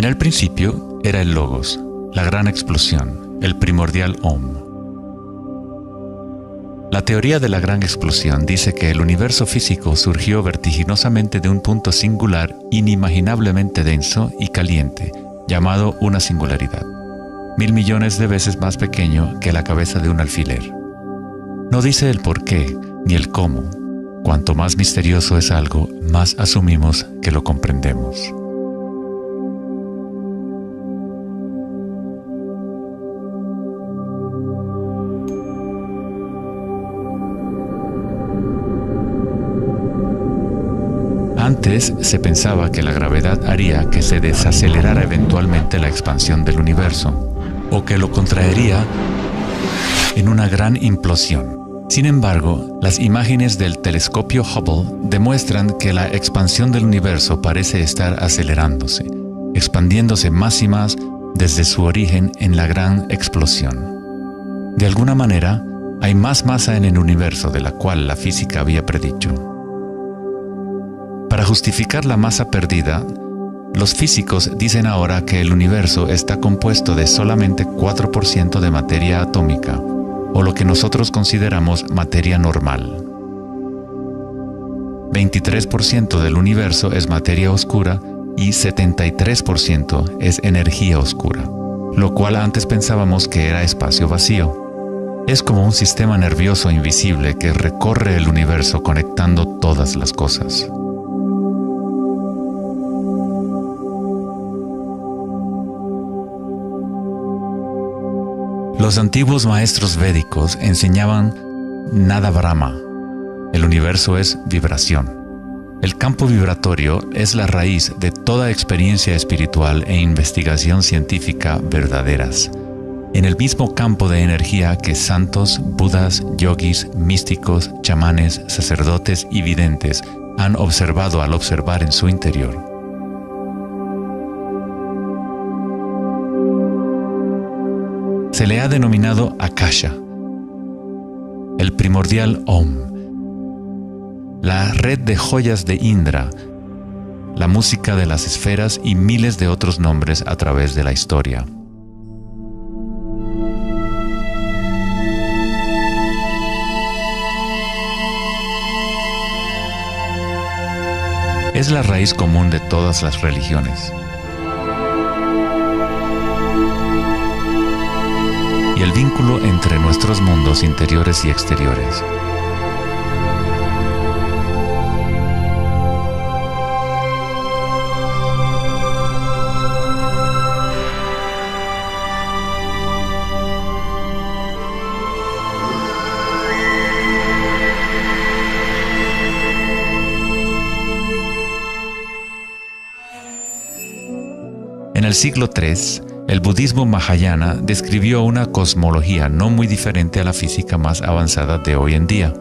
el principio era el Logos, la gran explosión, el primordial Om. La teoría de la gran explosión dice que el universo físico surgió vertiginosamente de un punto singular inimaginablemente denso y caliente, llamado una singularidad, 1000 millones de veces más pequeño que la cabeza de un alfiler. No dice el por qué ni el cómo. Cuanto más misterioso es algo, más asumimos que lo comprendemos. Antes se pensaba que la gravedad haría que se desacelerara eventualmente la expansión del universo, o que lo contraería en una gran implosión. Sin embargo, las imágenes del telescopio Hubble demuestran que la expansión del universo parece estar acelerándose, expandiéndose más y más desde su origen en la gran explosión. De alguna manera, hay más masa en el universo de la cual la física había predicho. Para justificar la masa perdida, los físicos dicen ahora que el universo está compuesto de solamente 4% de materia atómica, o lo que nosotros consideramos materia normal. 23% del universo es materia oscura y 73% es energía oscura, lo cual antes pensábamos que era espacio vacío. Es como un sistema nervioso invisible que recorre el universo conectando todas las cosas. Los antiguos maestros védicos enseñaban Nada Brahma. El universo es vibración. El campo vibratorio es la raíz de toda experiencia espiritual e investigación científica verdaderas. En el mismo campo de energía que santos, budas, yogis, místicos, chamanes, sacerdotes y videntes han observado al observar en su interior. Se le ha denominado Akasha, el primordial Om, la red de joyas de Indra, la música de las esferas y miles de otros nombres a través de la historia. Es la raíz común de todas las religiones. Y el vínculo entre nuestros mundos interiores y exteriores. En el siglo III, el budismo Mahayana describió una cosmología no muy diferente a la física más avanzada de hoy en día.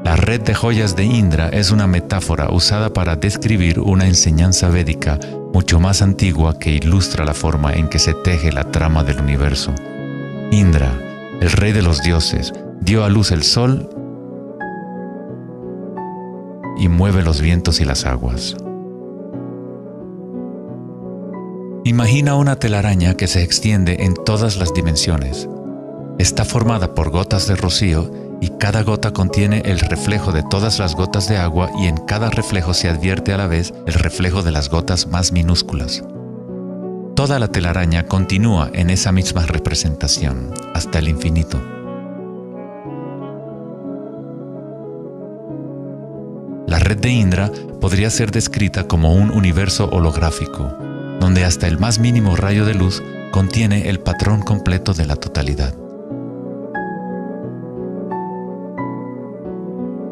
La red de joyas de Indra es una metáfora usada para describir una enseñanza védica mucho más antigua que ilustra la forma en que se teje la trama del universo. Indra, el rey de los dioses, dio a luz el sol y mueve los vientos y las aguas. Imagina una telaraña que se extiende en todas las dimensiones. Está formada por gotas de rocío y cada gota contiene el reflejo de todas las gotas de agua y en cada reflejo se advierte a la vez el reflejo de las gotas más minúsculas. Toda la telaraña continúa en esa misma representación hasta el infinito. La red de Indra podría ser descrita como un universo holográfico, donde hasta el más mínimo rayo de luz contiene el patrón completo de la totalidad.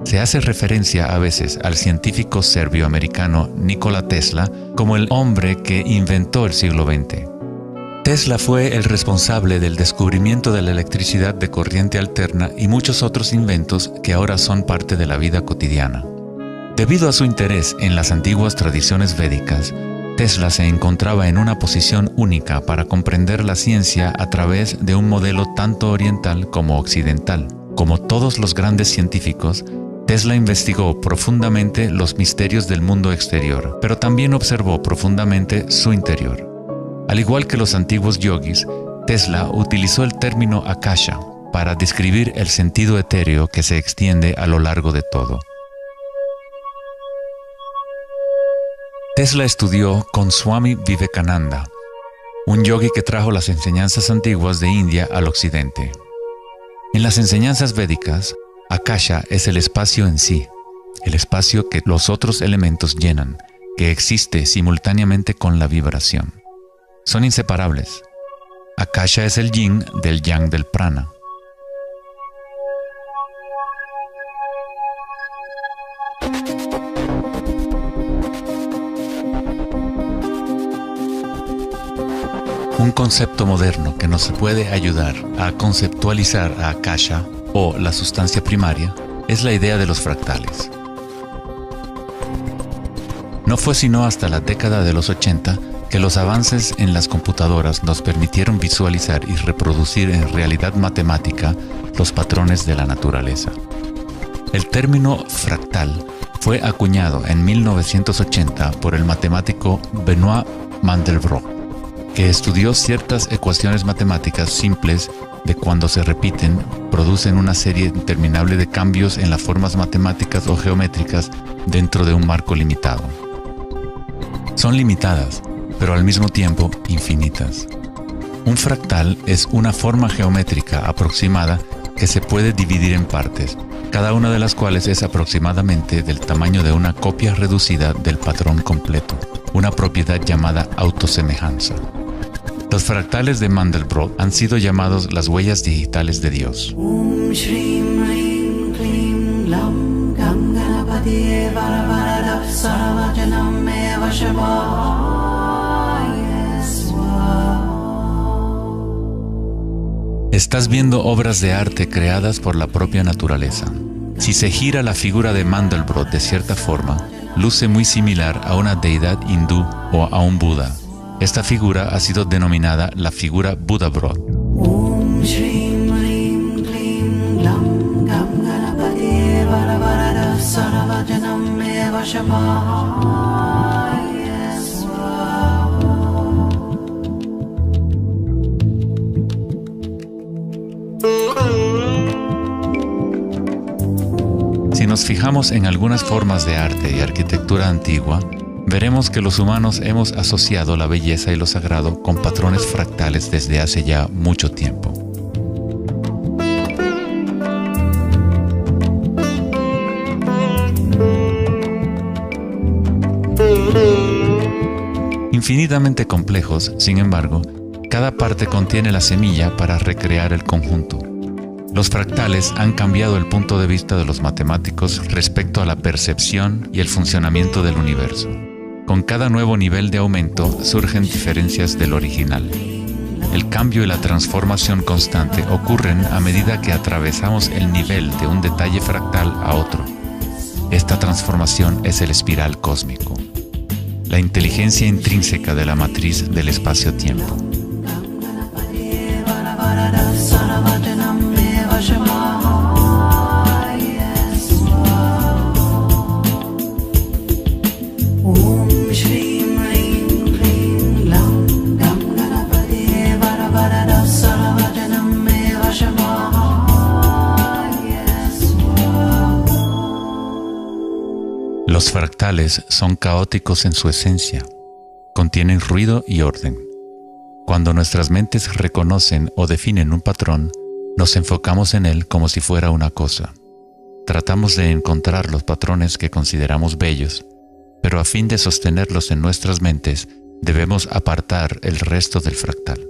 Se hace referencia a veces al científico serbio-americano Nikola Tesla como el hombre que inventó el siglo XX. Tesla fue el responsable del descubrimiento de la electricidad de corriente alterna y muchos otros inventos que ahora son parte de la vida cotidiana. Debido a su interés en las antiguas tradiciones védicas, Tesla se encontraba en una posición única para comprender la ciencia a través de un modelo tanto oriental como occidental. Como todos los grandes científicos, Tesla investigó profundamente los misterios del mundo exterior, pero también observó profundamente su interior. Al igual que los antiguos yogis, Tesla utilizó el término akasha para describir el sentido etéreo que se extiende a lo largo de todo. Tesla estudió con Swami Vivekananda, un yogi que trajo las enseñanzas antiguas de India al occidente. En las enseñanzas védicas, akasha es el espacio en sí, el espacio que los otros elementos llenan, que existe simultáneamente con la vibración. Son inseparables. Akasha es el yin del yang del prana. Un concepto moderno que nos puede ayudar a conceptualizar a Akasha, o la sustancia primaria, es la idea de los fractales. No fue sino hasta la década de los 80 que los avances en las computadoras nos permitieron visualizar y reproducir en realidad matemática los patrones de la naturaleza. El término fractal fue acuñado en 1980 por el matemático Benoit Mandelbrot, que estudió ciertas ecuaciones matemáticas simples de cuando se repiten, producen una serie interminable de cambios en las formas matemáticas o geométricas dentro de un marco limitado. Son limitadas, pero al mismo tiempo infinitas. Un fractal es una forma geométrica aproximada que se puede dividir en partes, cada una de las cuales es aproximadamente del tamaño de una copia reducida del patrón completo, una propiedad llamada autosemejanza. Los fractales de Mandelbrot han sido llamados las huellas digitales de Dios. Estás viendo obras de arte creadas por la propia naturaleza. Si se gira la figura de Mandelbrot de cierta forma, luce muy similar a una deidad hindú o a un Buda. Esta figura ha sido denominada la figura Buddha-Brot. Si nos fijamos en algunas formas de arte y arquitectura antigua, veremos que los humanos hemos asociado la belleza y lo sagrado con patrones fractales desde hace ya mucho tiempo. Infinitamente complejos, sin embargo, cada parte contiene la semilla para recrear el conjunto. Los fractales han cambiado el punto de vista de los matemáticos respecto a la percepción y el funcionamiento del universo. Con cada nuevo nivel de aumento surgen diferencias del original. El cambio y la transformación constante ocurren a medida que atravesamos el nivel de un detalle fractal a otro. Esta transformación es el espiral cósmico, la inteligencia intrínseca de la matriz del espacio-tiempo. Los fractales son caóticos en su esencia, contienen ruido y orden. Cuando nuestras mentes reconocen o definen un patrón, nos enfocamos en él como si fuera una cosa. Tratamos de encontrar los patrones que consideramos bellos, pero a fin de sostenerlos en nuestras mentes, debemos apartar el resto del fractal.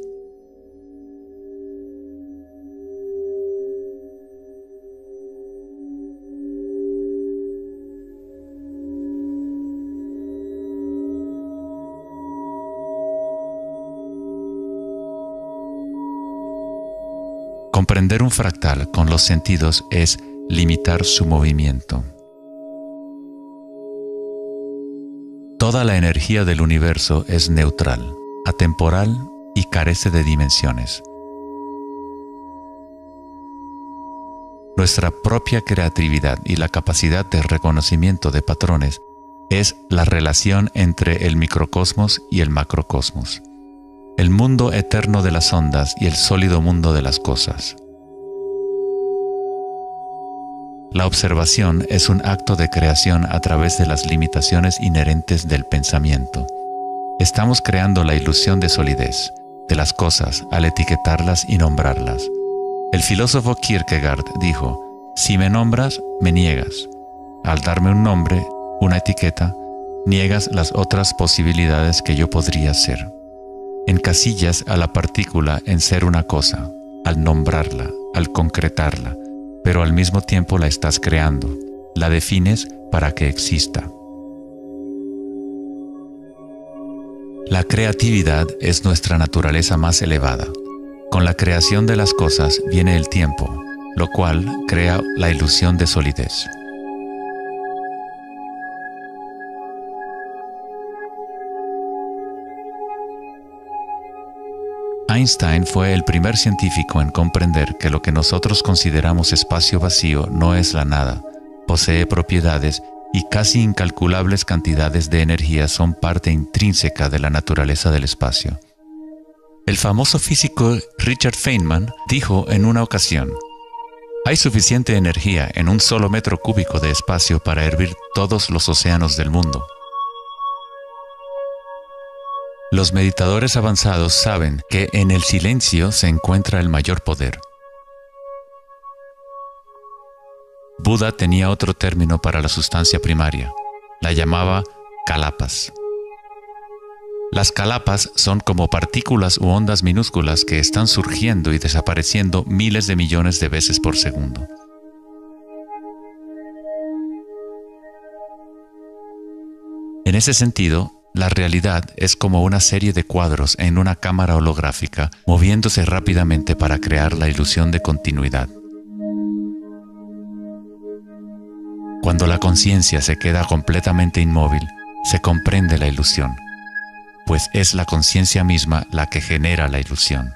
Comprender un fractal con los sentidos es limitar su movimiento. Toda la energía del universo es neutral, atemporal y carece de dimensiones. Nuestra propia creatividad y la capacidad de reconocimiento de patrones es la relación entre el microcosmos y el macrocosmos. el mundo eterno de las ondas y el sólido mundo de las cosas. La observación es un acto de creación a través de las limitaciones inherentes del pensamiento. Estamos creando la ilusión de solidez de las cosas al etiquetarlas y nombrarlas. El filósofo Kierkegaard dijo: si me nombras, me niegas. Al darme un nombre, una etiqueta, niegas las otras posibilidades que yo podría ser. Encasillas a la partícula en ser una cosa, al nombrarla, al concretarla, pero al mismo tiempo la estás creando, la defines para que exista. La creatividad es nuestra naturaleza más elevada. Con la creación de las cosas viene el tiempo, lo cual crea la ilusión de solidez. Einstein fue el primer científico en comprender que lo que nosotros consideramos espacio vacío no es la nada, posee propiedades y casi incalculables cantidades de energía son parte intrínseca de la naturaleza del espacio. El famoso físico Richard Feynman dijo en una ocasión: hay suficiente energía en un solo metro cúbico de espacio para hervir todos los océanos del mundo. Los meditadores avanzados saben que en el silencio se encuentra el mayor poder. Buda tenía otro término para la sustancia primaria. La llamaba kalapas. Las kalapas son como partículas u ondas minúsculas que están surgiendo y desapareciendo miles de millones de veces por segundo. En ese sentido, la realidad es como una serie de cuadros en una cámara holográfica moviéndose rápidamente para crear la ilusión de continuidad. Cuando la conciencia se queda completamente inmóvil, se comprende la ilusión, pues es la conciencia misma la que genera la ilusión.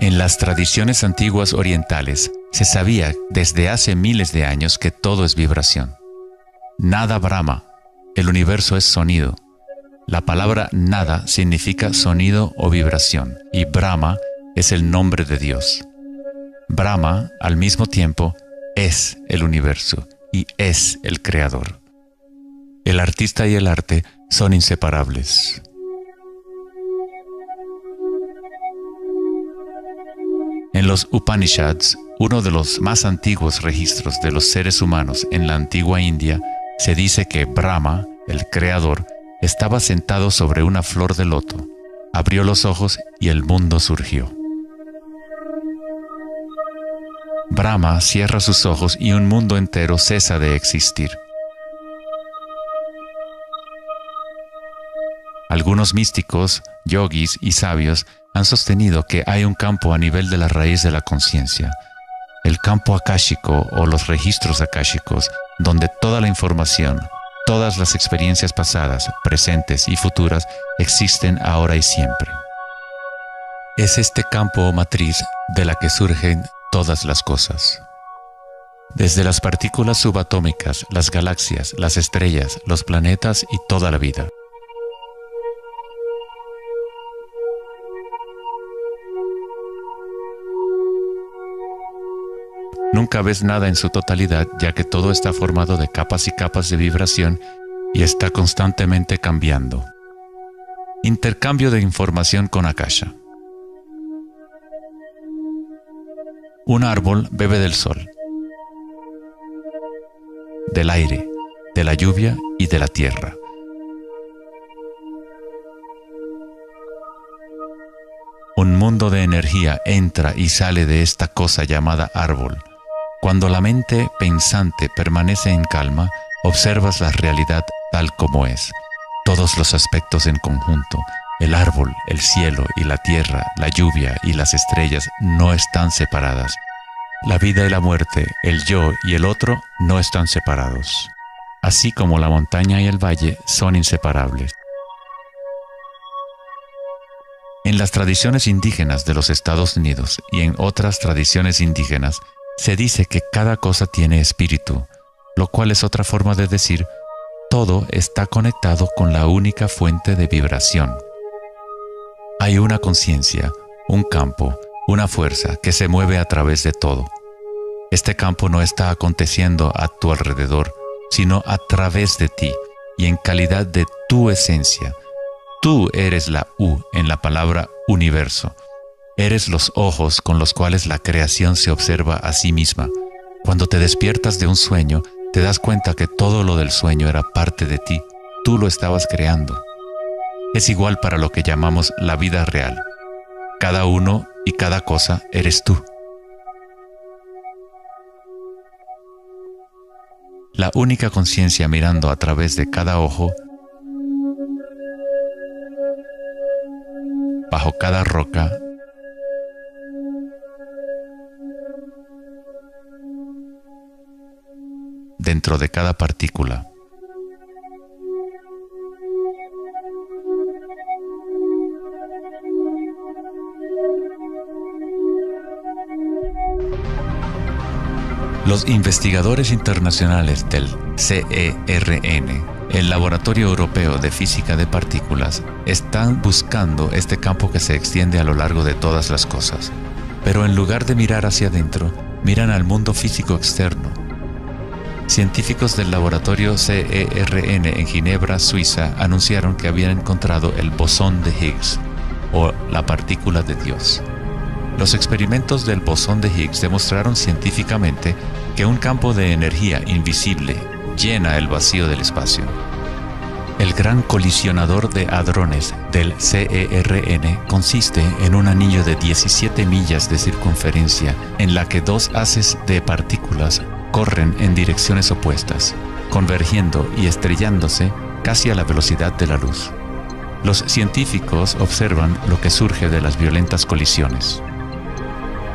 En las tradiciones antiguas orientales se sabía desde hace miles de años que todo es vibración. Nada Brahma, el universo es sonido. La palabra nada significa sonido o vibración y Brahma es el nombre de Dios. Brahma, al mismo tiempo, es el universo y es el creador. El artista y el arte son inseparables. En los Upanishads, uno de los más antiguos registros de los seres humanos en la antigua India, se dice que Brahma, el creador, estaba sentado sobre una flor de loto, abrió los ojos y el mundo surgió. Brahma cierra sus ojos y un mundo entero cesa de existir. Algunos místicos, yogis y sabios han sostenido que hay un campo a nivel de la raíz de la conciencia, el campo akáshico o los registros akáshicos, donde toda la información, todas las experiencias pasadas, presentes y futuras existen ahora y siempre. Es este campo o matriz de la que surgen todas las cosas. Desde las partículas subatómicas, las galaxias, las estrellas, los planetas y toda la vida. Nunca ves nada en su totalidad, ya que todo está formado de capas y capas de vibración y está constantemente cambiando. Intercambio de información con Akasha. Un árbol bebe del sol, del aire, de la lluvia y de la tierra. Un mundo de energía entra y sale de esta cosa llamada árbol. Cuando la mente pensante permanece en calma, observas la realidad tal como es. Todos los aspectos en conjunto, el árbol, el cielo y la tierra, la lluvia y las estrellas no están separadas. La vida y la muerte, el yo y el otro no están separados. Así como la montaña y el valle son inseparables. En las tradiciones indígenas de los Estados Unidos y en otras tradiciones indígenas, se dice que cada cosa tiene espíritu, lo cual es otra forma de decir, todo está conectado con la única fuente de vibración. Hay una conciencia, un campo, una fuerza que se mueve a través de todo. Este campo no está aconteciendo a tu alrededor, sino a través de ti y en calidad de tu esencia. Tú eres la U en la palabra universo. Eres los ojos con los cuales la creación se observa a sí misma. Cuando te despiertas de un sueño, te das cuenta que todo lo del sueño era parte de ti. Tú lo estabas creando. Es igual para lo que llamamos la vida real. Cada uno y cada cosa eres tú. La única conciencia mirando a través de cada ojo, bajo cada roca, dentro de cada partícula. Los investigadores internacionales del CERN, el Laboratorio Europeo de Física de Partículas, están buscando este campo que se extiende a lo largo de todas las cosas. Pero en lugar de mirar hacia adentro, miran al mundo físico externo. Científicos del laboratorio CERN en Ginebra, Suiza, anunciaron que habían encontrado el bosón de Higgs, o la partícula de Dios. Los experimentos del bosón de Higgs demostraron científicamente que un campo de energía invisible llena el vacío del espacio. El gran colisionador de hadrones del CERN consiste en un anillo de 17 millas de circunferencia en la que dos haces de partículas corren en direcciones opuestas, convergiendo y estrellándose casi a la velocidad de la luz. Los científicos observan lo que surge de las violentas colisiones.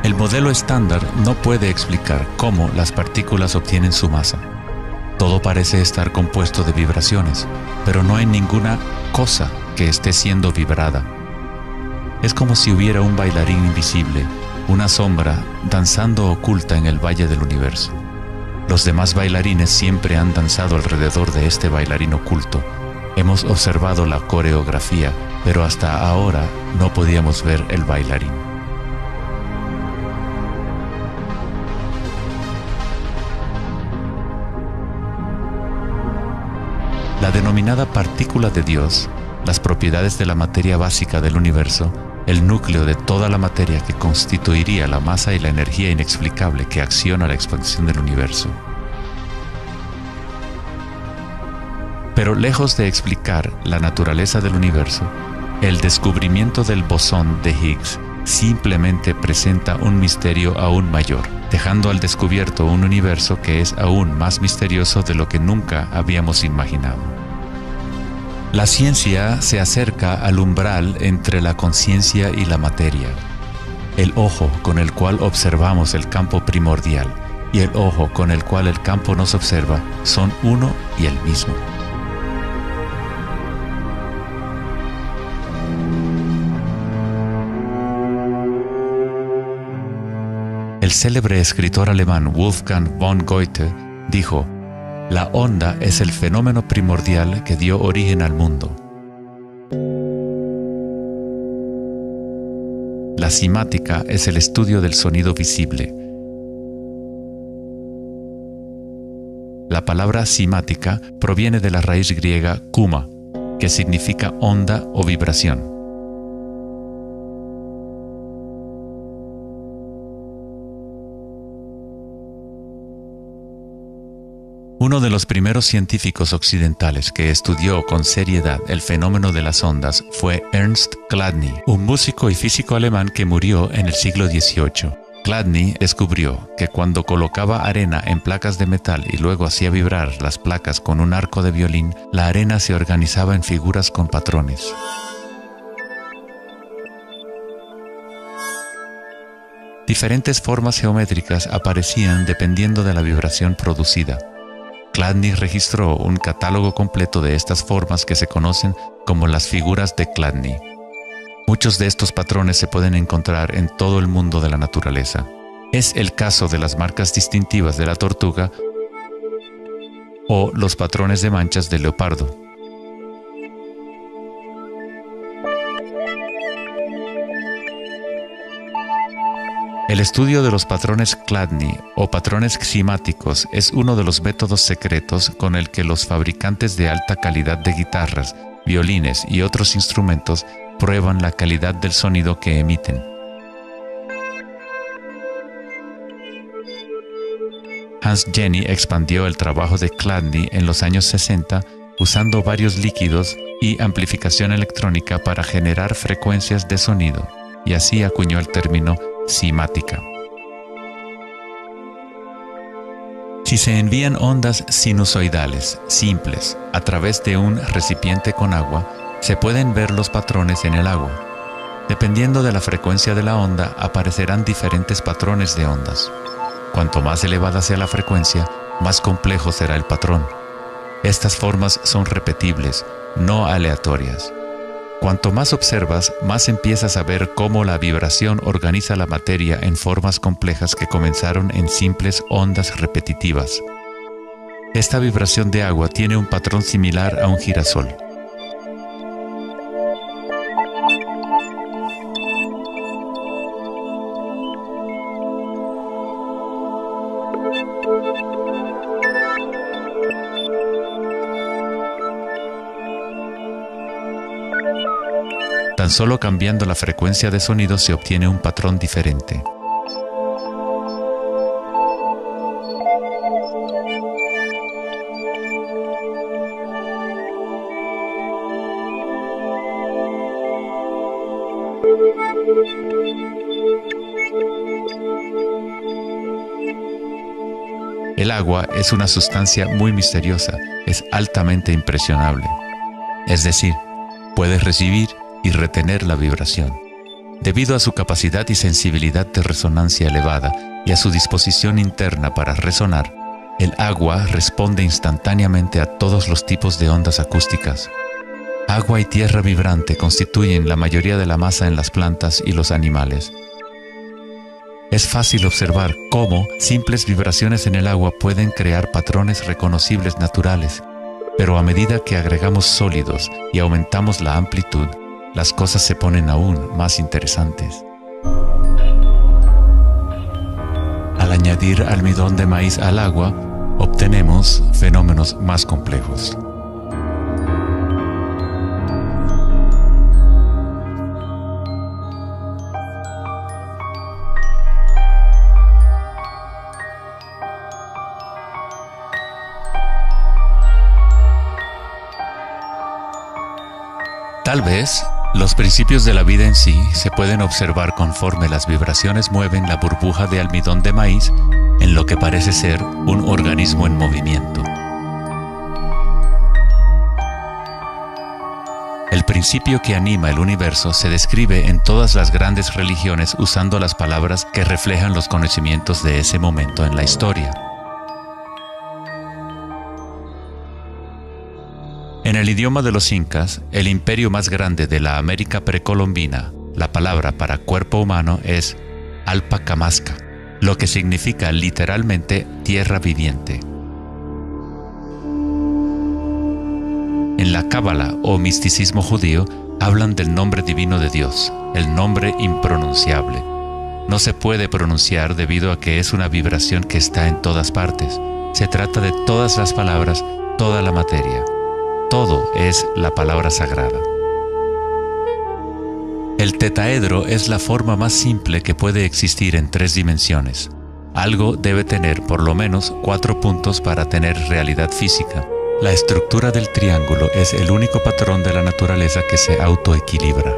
El modelo estándar no puede explicar cómo las partículas obtienen su masa. Todo parece estar compuesto de vibraciones, pero no hay ninguna cosa que esté siendo vibrada. Es como si hubiera un bailarín invisible, una sombra, danzando oculta en el valle del universo. Los demás bailarines siempre han danzado alrededor de este bailarín oculto. Hemos observado la coreografía, pero hasta ahora no podíamos ver el bailarín. La denominada partícula de Dios, las propiedades de la materia básica del universo, el núcleo de toda la materia que constituiría la masa y la energía inexplicable que acciona la expansión del universo. Pero lejos de explicar la naturaleza del universo, el descubrimiento del bosón de Higgs simplemente presenta un misterio aún mayor, dejando al descubierto un universo que es aún más misterioso de lo que nunca habíamos imaginado. La ciencia se acerca al umbral entre la conciencia y la materia. El ojo con el cual observamos el campo primordial y el ojo con el cual el campo nos observa son uno y el mismo. El célebre escritor alemán Wolfgang von Goethe dijo: "La onda es el fenómeno primordial que dio origen al mundo". La cimática es el estudio del sonido visible. La palabra cimática proviene de la raíz griega kuma, que significa onda o vibración. Uno de los primeros científicos occidentales que estudió con seriedad el fenómeno de las ondas fue Ernst Chladni, un músico y físico alemán que murió en el siglo XVIII. Chladni descubrió que cuando colocaba arena en placas de metal y luego hacía vibrar las placas con un arco de violín, la arena se organizaba en figuras con patrones. Diferentes formas geométricas aparecían dependiendo de la vibración producida. Chladni registró un catálogo completo de estas formas que se conocen como las figuras de Chladni. Muchos de estos patrones se pueden encontrar en todo el mundo de la naturaleza. Es el caso de las marcas distintivas de la tortuga o los patrones de manchas del leopardo. El estudio de los patrones Chladni o patrones ximáticos es uno de los métodos secretos con el que los fabricantes de alta calidad de guitarras, violines y otros instrumentos prueban la calidad del sonido que emiten. Hans Jenny expandió el trabajo de Chladni en los años 60 usando varios líquidos y amplificación electrónica para generar frecuencias de sonido, y así acuñó el término ximática. Si se envían ondas sinusoidales simples a través de un recipiente con agua, se pueden ver los patrones en el agua. Dependiendo de la frecuencia de la onda, aparecerán diferentes patrones de ondas. Cuanto más elevada sea la frecuencia, más complejo será el patrón. Estas formas son repetibles, no aleatorias. Cuanto más observas, más empiezas a ver cómo la vibración organiza la materia en formas complejas que comenzaron en simples ondas repetitivas. Esta vibración de agua tiene un patrón similar a un girasol. Tan solo cambiando la frecuencia de sonido se obtiene un patrón diferente. El agua es una sustancia muy misteriosa, es altamente impresionable. Es decir, puede recibir y retener la vibración. Debido a su capacidad y sensibilidad de resonancia elevada y a su disposición interna para resonar, el agua responde instantáneamente a todos los tipos de ondas acústicas. Agua y tierra vibrante constituyen la mayoría de la masa en las plantas y los animales. Es fácil observar cómo simples vibraciones en el agua pueden crear patrones reconocibles naturales, pero a medida que agregamos sólidos y aumentamos la amplitud, las cosas se ponen aún más interesantes. Al añadir almidón de maíz al agua, obtenemos fenómenos más complejos. Tal vez, los principios de la vida en sí se pueden observar conforme las vibraciones mueven la burbuja de almidón de maíz en lo que parece ser un organismo en movimiento. El principio que anima el universo se describe en todas las grandes religiones usando las palabras que reflejan los conocimientos de ese momento en la historia. En el idioma de los incas, el imperio más grande de la América precolombina, la palabra para cuerpo humano es Alpacamasca, lo que significa literalmente tierra viviente. En la Cábala o misticismo judío, hablan del nombre divino de Dios, el nombre impronunciable. No se puede pronunciar debido a que es una vibración que está en todas partes. Se trata de todas las palabras, toda la materia. Todo es la palabra sagrada. El tetaedro es la forma más simple que puede existir en 3 dimensiones. Algo debe tener por lo menos 4 puntos para tener realidad física. La estructura del triángulo es el único patrón de la naturaleza que se autoequilibra.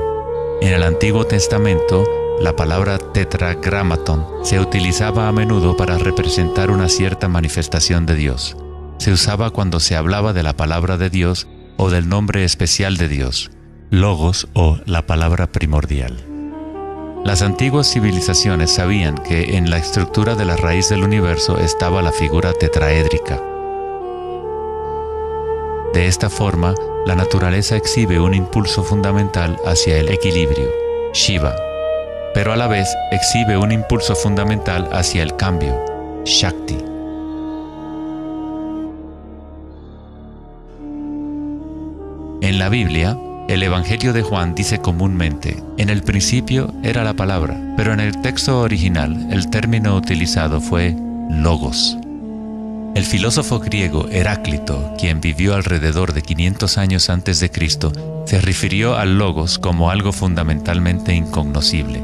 En el Antiguo Testamento, la palabra tetragramaton se utilizaba a menudo para representar una cierta manifestación de Dios. Se usaba cuando se hablaba de la palabra de Dios o del nombre especial de Dios, logos o la palabra primordial. Las antiguas civilizaciones sabían que en la estructura de la raíz del universo estaba la figura tetraédrica. De esta forma, la naturaleza exhibe un impulso fundamental hacia el equilibrio, Shiva, pero a la vez exhibe un impulso fundamental hacia el cambio, Shakti. En la Biblia, el Evangelio de Juan dice comúnmente, en el principio era la palabra, pero en el texto original el término utilizado fue logos. El filósofo griego Heráclito, quien vivió alrededor de 500 años antes de Cristo, se refirió al logos como algo fundamentalmente incognoscible,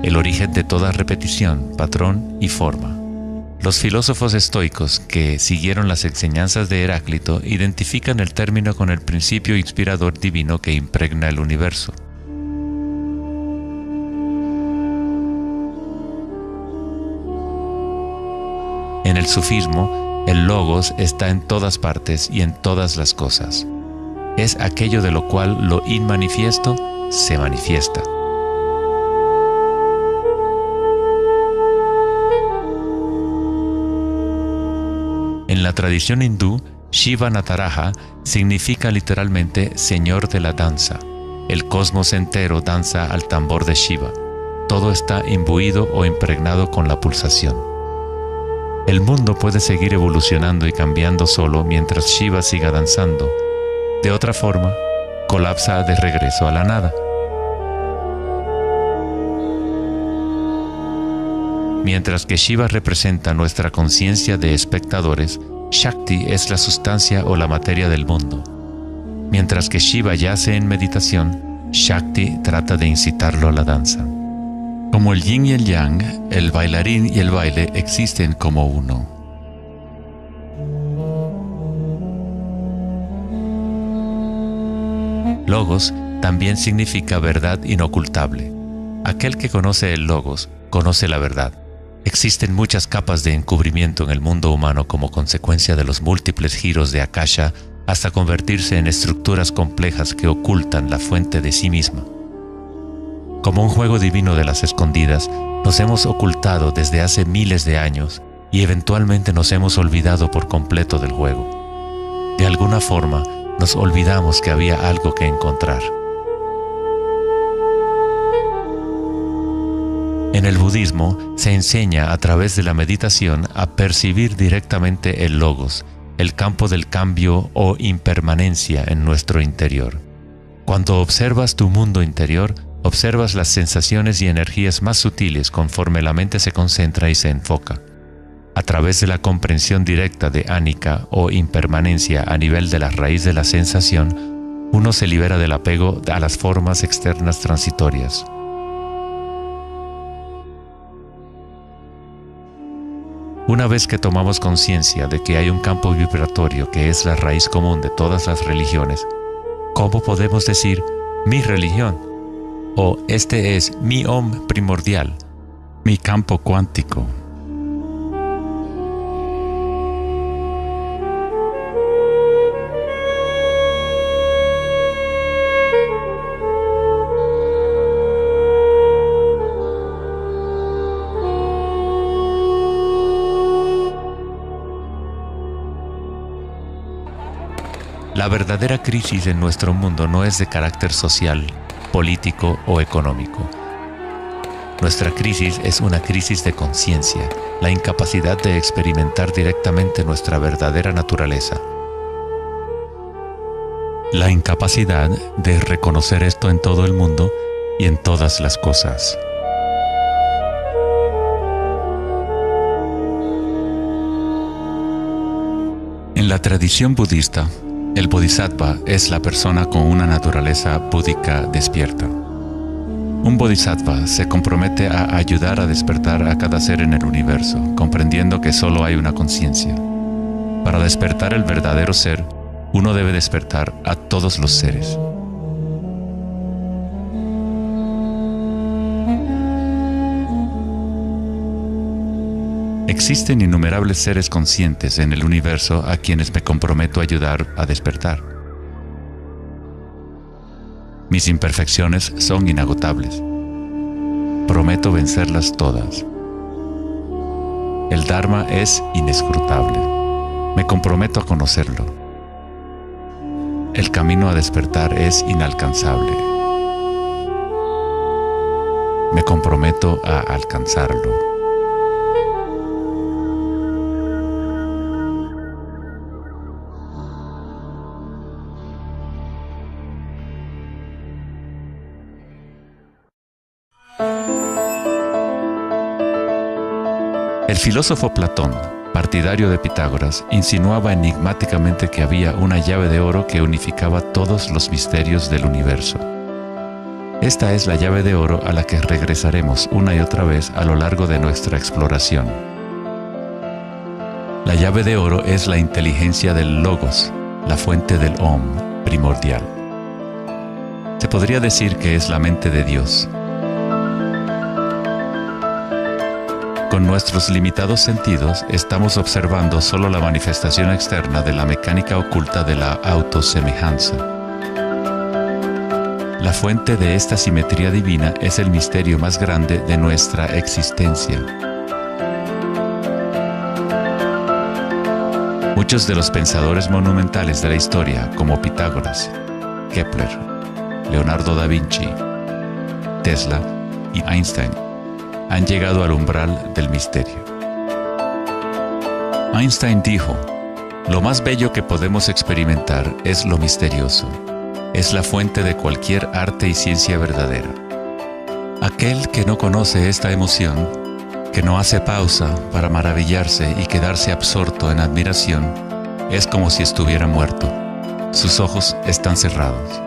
el origen de toda repetición, patrón y forma. Los filósofos estoicos que siguieron las enseñanzas de Heráclito identifican el término con el principio inspirador divino que impregna el universo. En el sufismo, el logos está en todas partes y en todas las cosas. Es aquello de lo cual lo inmanifiesto se manifiesta. En la tradición hindú, Shiva Nataraja significa literalmente Señor de la danza. El cosmos entero danza al tambor de Shiva. Todo está imbuido o impregnado con la pulsación. El mundo puede seguir evolucionando y cambiando solo mientras Shiva siga danzando. De otra forma, colapsa de regreso a la nada. Mientras que Shiva representa nuestra conciencia de espectadores, Shakti es la sustancia o la materia del mundo. Mientras que Shiva yace en meditación, Shakti trata de incitarlo a la danza. Como el yin y el yang, el bailarín y el baile existen como uno. Logos también significa verdad inocultable. Aquel que conoce el logos, conoce la verdad. Existen muchas capas de encubrimiento en el mundo humano como consecuencia de los múltiples giros de Akasha hasta convertirse en estructuras complejas que ocultan la fuente de sí misma. Como un juego divino de las escondidas, nos hemos ocultado desde hace miles de años y eventualmente nos hemos olvidado por completo del juego. De alguna forma, nos olvidamos que había algo que encontrar. En el budismo se enseña a través de la meditación a percibir directamente el logos, el campo del cambio o impermanencia en nuestro interior. Cuando observas tu mundo interior, observas las sensaciones y energías más sutiles conforme la mente se concentra y se enfoca. A través de la comprensión directa de anicca o impermanencia a nivel de la raíz de la sensación, uno se libera del apego a las formas externas transitorias. Una vez que tomamos conciencia de que hay un campo vibratorio que es la raíz común de todas las religiones, ¿cómo podemos decir mi religión? O este es mi Om primordial, mi campo cuántico. La verdadera crisis en nuestro mundo no es de carácter social, político o económico. Nuestra crisis es una crisis de conciencia, la incapacidad de experimentar directamente nuestra verdadera naturaleza. La incapacidad de reconocer esto en todo el mundo y en todas las cosas. En la tradición budista, el bodhisattva es la persona con una naturaleza búdica despierta. Un bodhisattva se compromete a ayudar a despertar a cada ser en el universo, comprendiendo que solo hay una conciencia. Para despertar el verdadero ser, uno debe despertar a todos los seres. Existen innumerables seres conscientes en el universo a quienes me comprometo a ayudar a despertar. Mis imperfecciones son inagotables. Prometo vencerlas todas. El Dharma es inescrutable. Me comprometo a conocerlo. El camino a despertar es inalcanzable. Me comprometo a alcanzarlo. El filósofo Platón, partidario de Pitágoras, insinuaba enigmáticamente que había una llave de oro que unificaba todos los misterios del universo. Esta es la llave de oro a la que regresaremos una y otra vez a lo largo de nuestra exploración. La llave de oro es la inteligencia del Logos, la fuente del Om primordial. Se podría decir que es la mente de Dios. Con nuestros limitados sentidos, estamos observando solo la manifestación externa de la mecánica oculta de la autosemejanza. La fuente de esta simetría divina es el misterio más grande de nuestra existencia. Muchos de los pensadores monumentales de la historia, como Pitágoras, Kepler, Leonardo da Vinci, Tesla y Einstein, han llegado al umbral del misterio. Einstein dijo: "Lo más bello que podemos experimentar es lo misterioso. Es la fuente de cualquier arte y ciencia verdadera". Aquel que no conoce esta emoción, que no hace pausa para maravillarse y quedarse absorto en admiración, es como si estuviera muerto. Sus ojos están cerrados.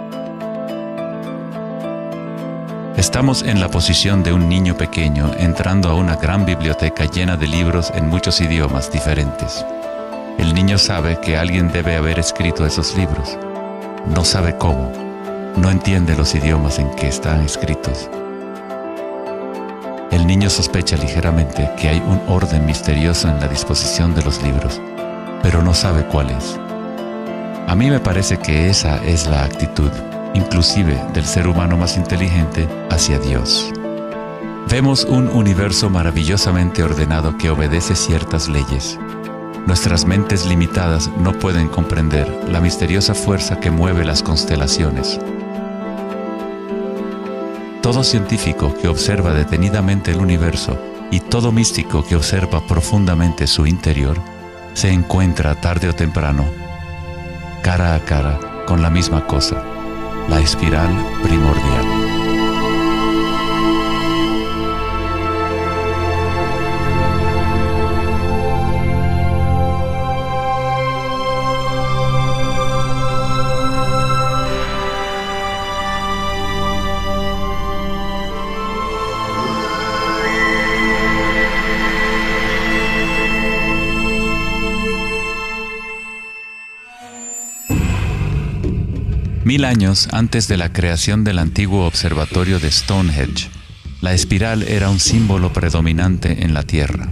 Estamos en la posición de un niño pequeño entrando a una gran biblioteca llena de libros en muchos idiomas diferentes. El niño sabe que alguien debe haber escrito esos libros. No sabe cómo. No entiende los idiomas en que están escritos. El niño sospecha ligeramente que hay un orden misterioso en la disposición de los libros, pero no sabe cuál es. A mí me parece que esa es la actitud, inclusive del ser humano más inteligente, hacia Dios. Vemos un universo maravillosamente ordenado que obedece ciertas leyes. Nuestras mentes limitadas no pueden comprender la misteriosa fuerza que mueve las constelaciones. Todo científico que observa detenidamente el universo y todo místico que observa profundamente su interior se encuentra tarde o temprano, cara a cara, con la misma cosa: la espiral primordial. Mil años antes de la creación del antiguo observatorio de Stonehenge, la espiral era un símbolo predominante en la Tierra.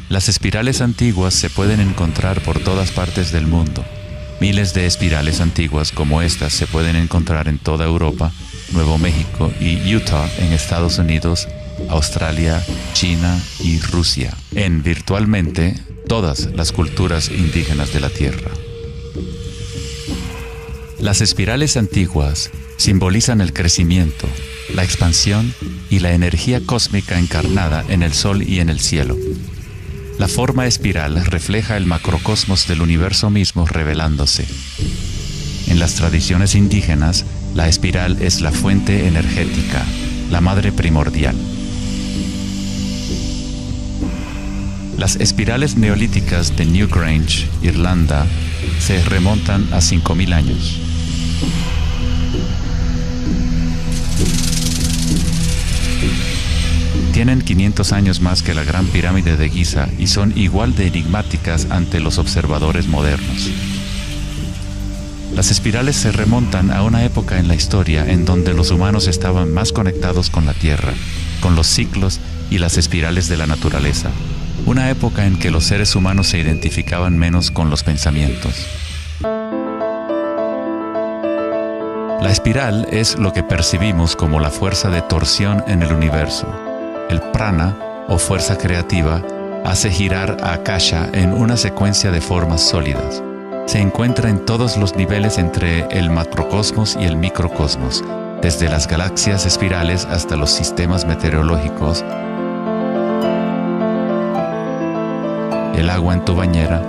Las espirales antiguas se pueden encontrar por todas partes del mundo. Miles de espirales antiguas como estas se pueden encontrar en toda Europa, Nuevo México y Utah en Estados Unidos, Australia, China y Rusia, en virtualmente todas las culturas indígenas de la Tierra. Las espirales antiguas simbolizan el crecimiento, la expansión y la energía cósmica encarnada en el Sol y en el cielo. La forma espiral refleja el macrocosmos del universo mismo revelándose. En las tradiciones indígenas, la espiral es la fuente energética, la madre primordial. Las espirales neolíticas de Newgrange, Irlanda, se remontan a 5000 años. Tienen 500 años más que la Gran Pirámide de Giza y son igual de enigmáticas ante los observadores modernos. Las espirales se remontan a una época en la historia en donde los humanos estaban más conectados con la Tierra, con los ciclos y las espirales de la naturaleza. Una época en que los seres humanos se identificaban menos con los pensamientos. La espiral es lo que percibimos como la fuerza de torsión en el universo. El prana, o fuerza creativa, hace girar a Akasha en una secuencia de formas sólidas. Se encuentra en todos los niveles entre el macrocosmos y el microcosmos, desde las galaxias espirales hasta los sistemas meteorológicos, el agua en tu bañera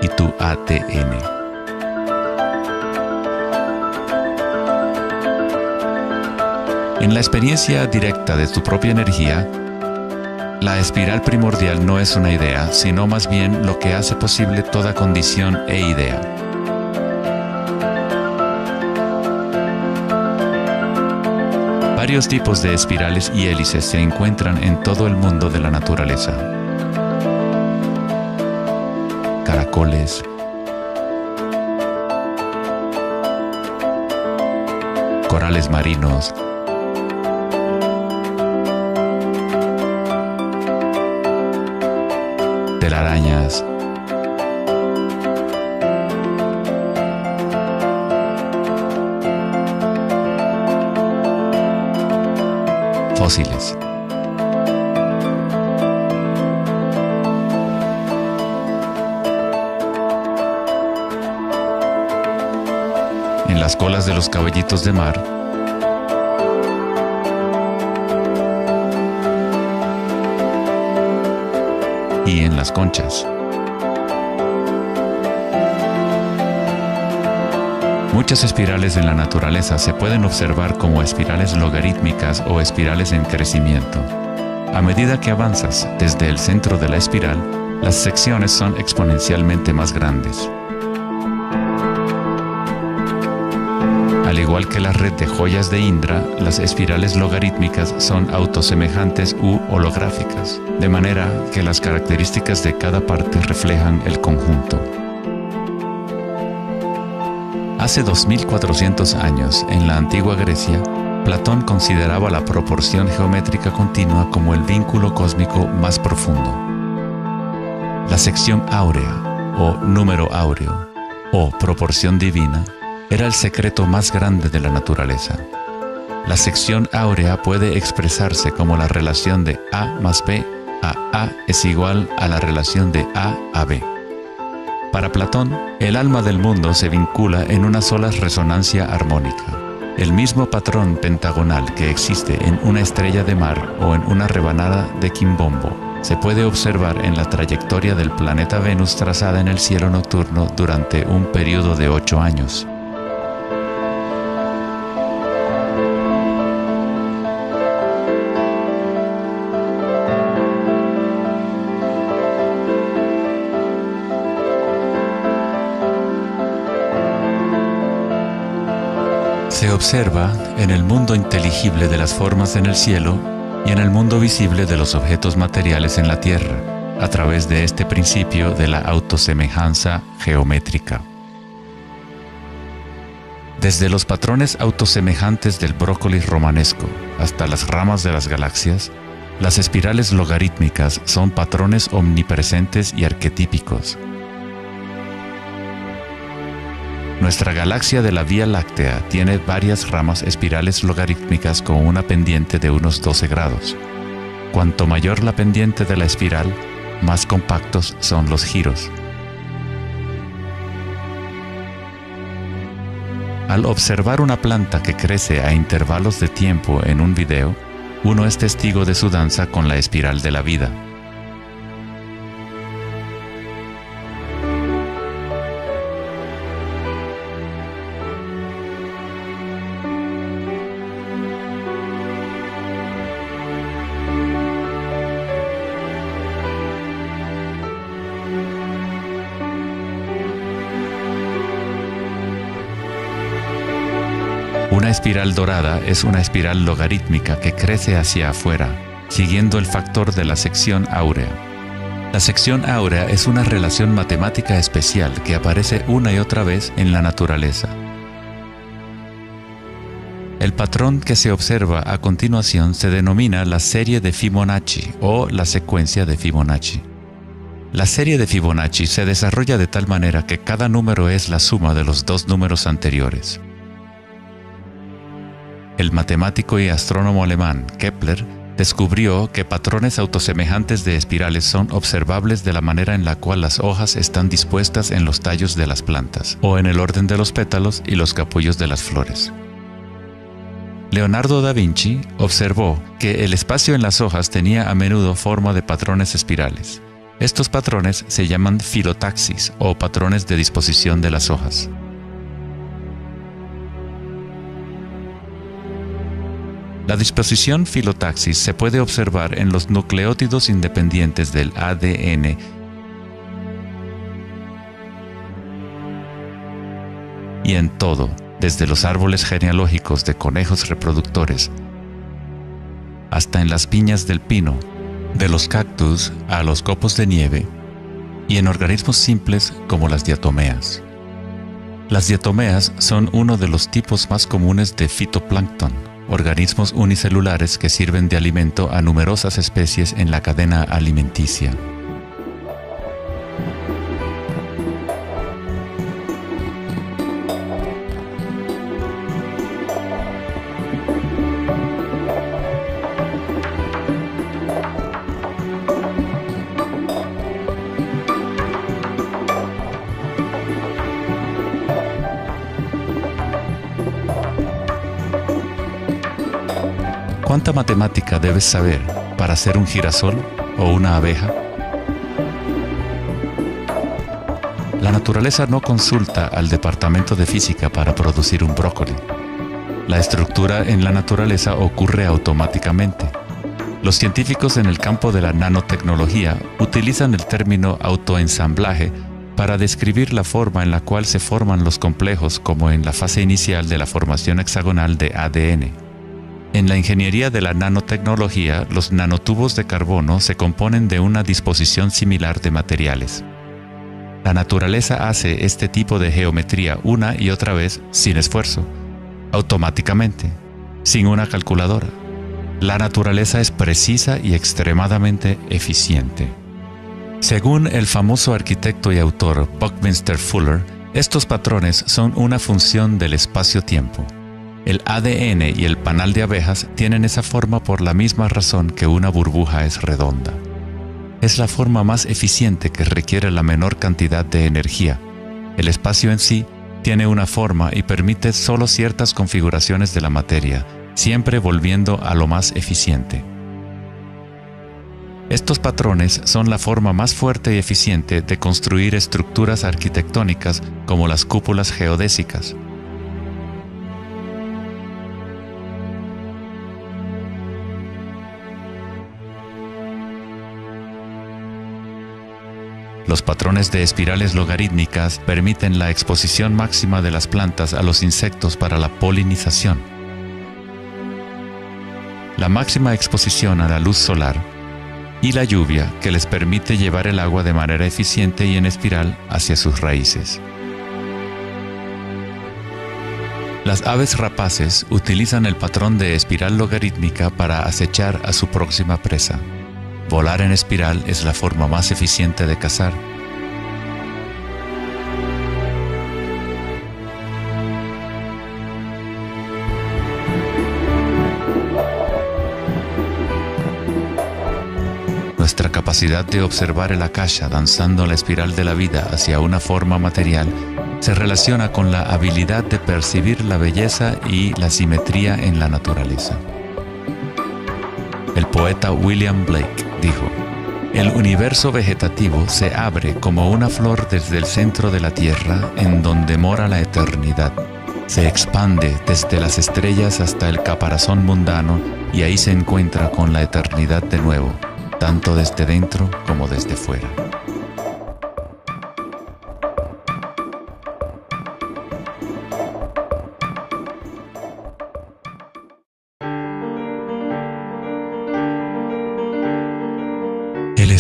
y tu ATN. En la experiencia directa de tu propia energía, la espiral primordial no es una idea, sino más bien lo que hace posible toda condición e idea. Varios tipos de espirales y hélices se encuentran en todo el mundo de la naturaleza. Caracoles, corales marinos, telarañas, fósiles. En las colas de los caballitos de mar, y en las conchas. Muchas espirales en la naturaleza se pueden observar como espirales logarítmicas o espirales en crecimiento. A medida que avanzas desde el centro de la espiral, las secciones son exponencialmente más grandes. Al igual que la red de joyas de Indra, las espirales logarítmicas son autosemejantes u holográficas, de manera que las características de cada parte reflejan el conjunto. Hace 2400 años, en la antigua Grecia, Platón consideraba la proporción geométrica continua como el vínculo cósmico más profundo. La sección áurea, o número áureo, o proporción divina, era el secreto más grande de la naturaleza. La sección áurea puede expresarse como la relación de A más B a es igual a la relación de A B. Para Platón, el alma del mundo se vincula en una sola resonancia armónica. El mismo patrón pentagonal que existe en una estrella de mar o en una rebanada de quimbombo se puede observar en la trayectoria del planeta Venus trazada en el cielo nocturno durante un periodo de 8 años. Se observa en el mundo inteligible de las formas en el cielo y en el mundo visible de los objetos materiales en la tierra, a través de este principio de la autosemejanza geométrica. Desde los patrones autosemejantes del brócoli romanesco hasta las ramas de las galaxias, las espirales logarítmicas son patrones omnipresentes y arquetípicos. Nuestra galaxia de la Vía Láctea tiene varias ramas espirales logarítmicas con una pendiente de unos 12 grados. Cuanto mayor la pendiente de la espiral, más compactos son los giros. Al observar una planta que crece a intervalos de tiempo en un video, uno es testigo de su danza con la espiral de la vida. Una espiral dorada es una espiral logarítmica que crece hacia afuera, siguiendo el factor de la sección áurea. La sección áurea es una relación matemática especial que aparece una y otra vez en la naturaleza. El patrón que se observa a continuación se denomina la serie de Fibonacci o la secuencia de Fibonacci. La serie de Fibonacci se desarrolla de tal manera que cada número es la suma de los dos números anteriores. El matemático y astrónomo alemán Kepler descubrió que patrones autosemejantes de espirales son observables de la manera en la cual las hojas están dispuestas en los tallos de las plantas, o en el orden de los pétalos y los capullos de las flores. Leonardo da Vinci observó que el espacio en las hojas tenía a menudo forma de patrones espirales. Estos patrones se llaman filotaxis o patrones de disposición de las hojas. La disposición filotaxis se puede observar en los nucleótidos independientes del ADN y en todo, desde los árboles genealógicos de conejos reproductores hasta en las piñas del pino, de los cactus a los copos de nieve, y en organismos simples como las diatomeas. Las diatomeas son uno de los tipos más comunes de fitoplancton, organismos unicelulares que sirven de alimento a numerosas especies en la cadena alimenticia. ¿Cuánta matemática debes saber para ser un girasol o una abeja? La naturaleza no consulta al departamento de física para producir un brócoli. La estructura en la naturaleza ocurre automáticamente. Los científicos en el campo de la nanotecnología utilizan el término autoensamblaje para describir la forma en la cual se forman los complejos, como en la fase inicial de la formación hexagonal de ADN. En la ingeniería de la nanotecnología, los nanotubos de carbono se componen de una disposición similar de materiales. La naturaleza hace este tipo de geometría una y otra vez sin esfuerzo, automáticamente, sin una calculadora. La naturaleza es precisa y extremadamente eficiente. Según el famoso arquitecto y autor Buckminster Fuller, estos patrones son una función del espacio-tiempo. El ADN y el panal de abejas tienen esa forma por la misma razón que una burbuja es redonda. Es la forma más eficiente que requiere la menor cantidad de energía. El espacio en sí tiene una forma y permite solo ciertas configuraciones de la materia, siempre volviendo a lo más eficiente. Estos patrones son la forma más fuerte y eficiente de construir estructuras arquitectónicas como las cúpulas geodésicas. Los patrones de espirales logarítmicas permiten la exposición máxima de las plantas a los insectos para la polinización. La máxima exposición a la luz solar y la lluvia que les permite llevar el agua de manera eficiente y en espiral hacia sus raíces. Las aves rapaces utilizan el patrón de espiral logarítmica para acechar a su próxima presa. Volar en espiral es la forma más eficiente de cazar. Nuestra capacidad de observar el akasha danzando la espiral de la vida hacia una forma material se relaciona con la habilidad de percibir la belleza y la simetría en la naturaleza. El poeta William Blake dijo: "El universo vegetativo se abre como una flor desde el centro de la tierra en donde mora la eternidad. Se expande desde las estrellas hasta el caparazón mundano y ahí se encuentra con la eternidad de nuevo, tanto desde dentro como desde fuera".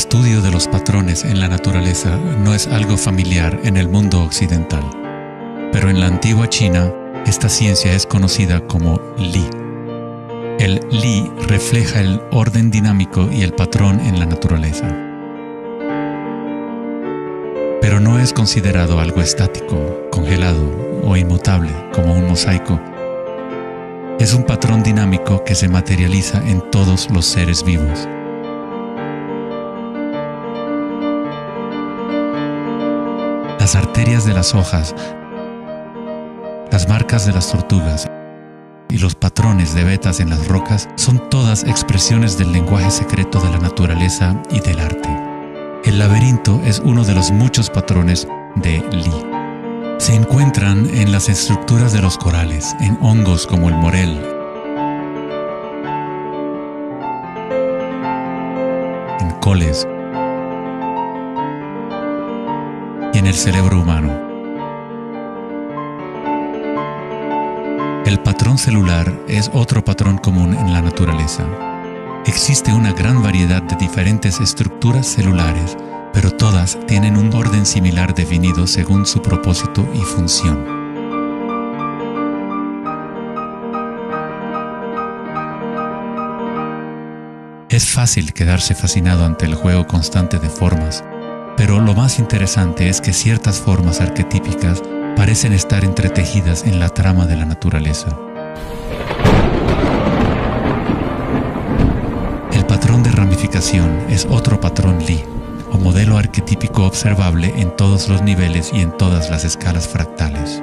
estudio de los patrones en la naturaleza no es algo familiar en el mundo occidental, pero en la antigua China, esta ciencia es conocida como Li. El Li refleja el orden dinámico y el patrón en la naturaleza. Pero no es considerado algo estático, congelado o inmutable como un mosaico. Es un patrón dinámico que se materializa en todos los seres vivos. Las arterias de las hojas, las marcas de las tortugas y los patrones de vetas en las rocas son todas expresiones del lenguaje secreto de la naturaleza y del arte. El laberinto es uno de los muchos patrones de Li. Se encuentran en las estructuras de los corales, en hongos como el morel, en coles y en el cerebro humano. El patrón celular es otro patrón común en la naturaleza. Existe una gran variedad de diferentes estructuras celulares, pero todas tienen un orden similar definido según su propósito y función. Es fácil quedarse fascinado ante el juego constante de formas, pero lo más interesante es que ciertas formas arquetípicas parecen estar entretejidas en la trama de la naturaleza. El patrón de ramificación es otro patrón Li, o modelo arquetípico observable en todos los niveles y en todas las escalas fractales.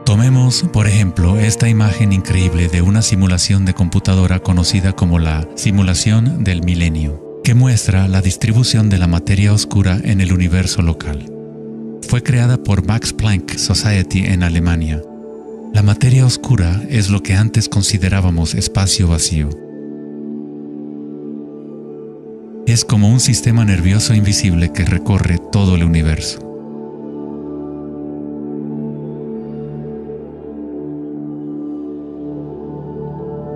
Tomemos, por ejemplo, esta imagen increíble de una simulación de computadora conocida como la simulación del milenio, que muestra la distribución de la materia oscura en el universo local. Fue creada por Max Planck Society en Alemania. La materia oscura es lo que antes considerábamos espacio vacío. Es como un sistema nervioso invisible que recorre todo el universo.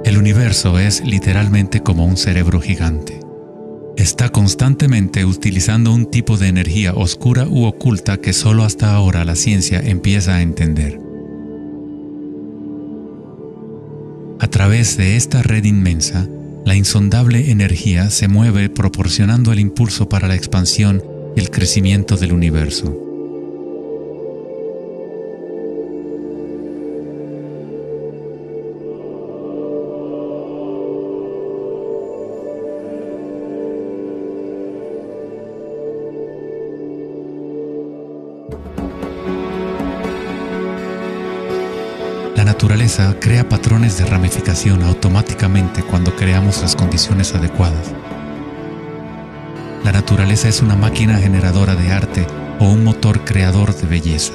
El universo es literalmente como un cerebro gigante. Está constantemente utilizando un tipo de energía oscura u oculta que solo hasta ahora la ciencia empieza a entender. A través de esta red inmensa, la insondable energía se mueve proporcionando el impulso para la expansión y el crecimiento del universo. La naturaleza crea patrones de ramificación automáticamente cuando creamos las condiciones adecuadas. La naturaleza es una máquina generadora de arte o un motor creador de belleza.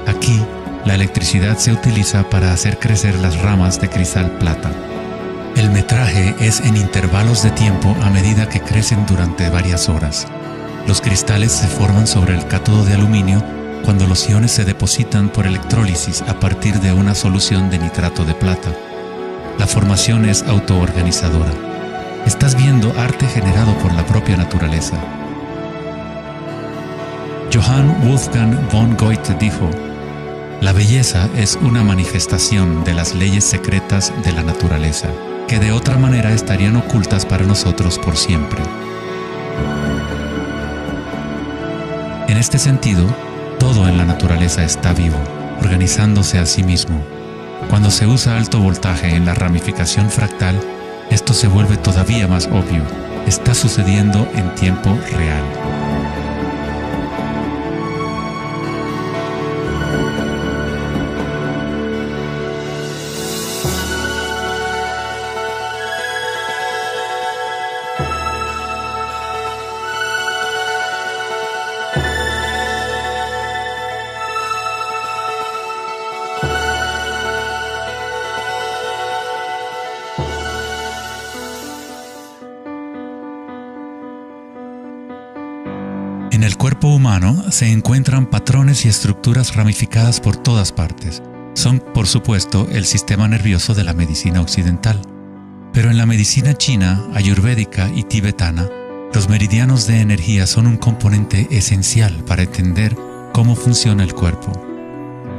Aquí, la electricidad se utiliza para hacer crecer las ramas de cristal plata. El metraje es en intervalos de tiempo a medida que crecen durante varias horas. Los cristales se forman sobre el cátodo de aluminio cuando los iones se depositan por electrólisis a partir de una solución de nitrato de plata. La formación es autoorganizadora. Estás viendo arte generado por la propia naturaleza. Johann Wolfgang von Goethe dijo: "La belleza es una manifestación de las leyes secretas de la naturaleza, que de otra manera estarían ocultas para nosotros por siempre". En este sentido, todo en la naturaleza está vivo, organizándose a sí mismo. Cuando se usa alto voltaje en la ramificación fractal, esto se vuelve todavía más obvio. Está sucediendo en tiempo real. cuerpo humano se encuentran patrones y estructuras ramificadas por todas partes. Son, por supuesto, el sistema nervioso de la medicina occidental. Pero en la medicina china, ayurvédica y tibetana, los meridianos de energía son un componente esencial para entender cómo funciona el cuerpo.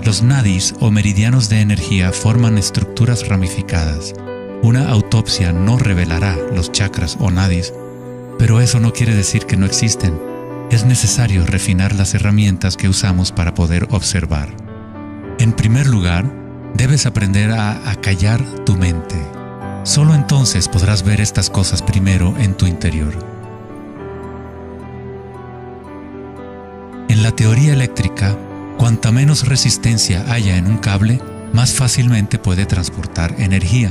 Los nadis o meridianos de energía forman estructuras ramificadas. Una autopsia no revelará los chakras o nadis, pero eso no quiere decir que no existen. Es necesario refinar las herramientas que usamos para poder observar. En primer lugar, debes aprender a acallar tu mente. Solo entonces podrás ver estas cosas primero en tu interior. En la teoría eléctrica, cuanta menos resistencia haya en un cable, más fácilmente puede transportar energía.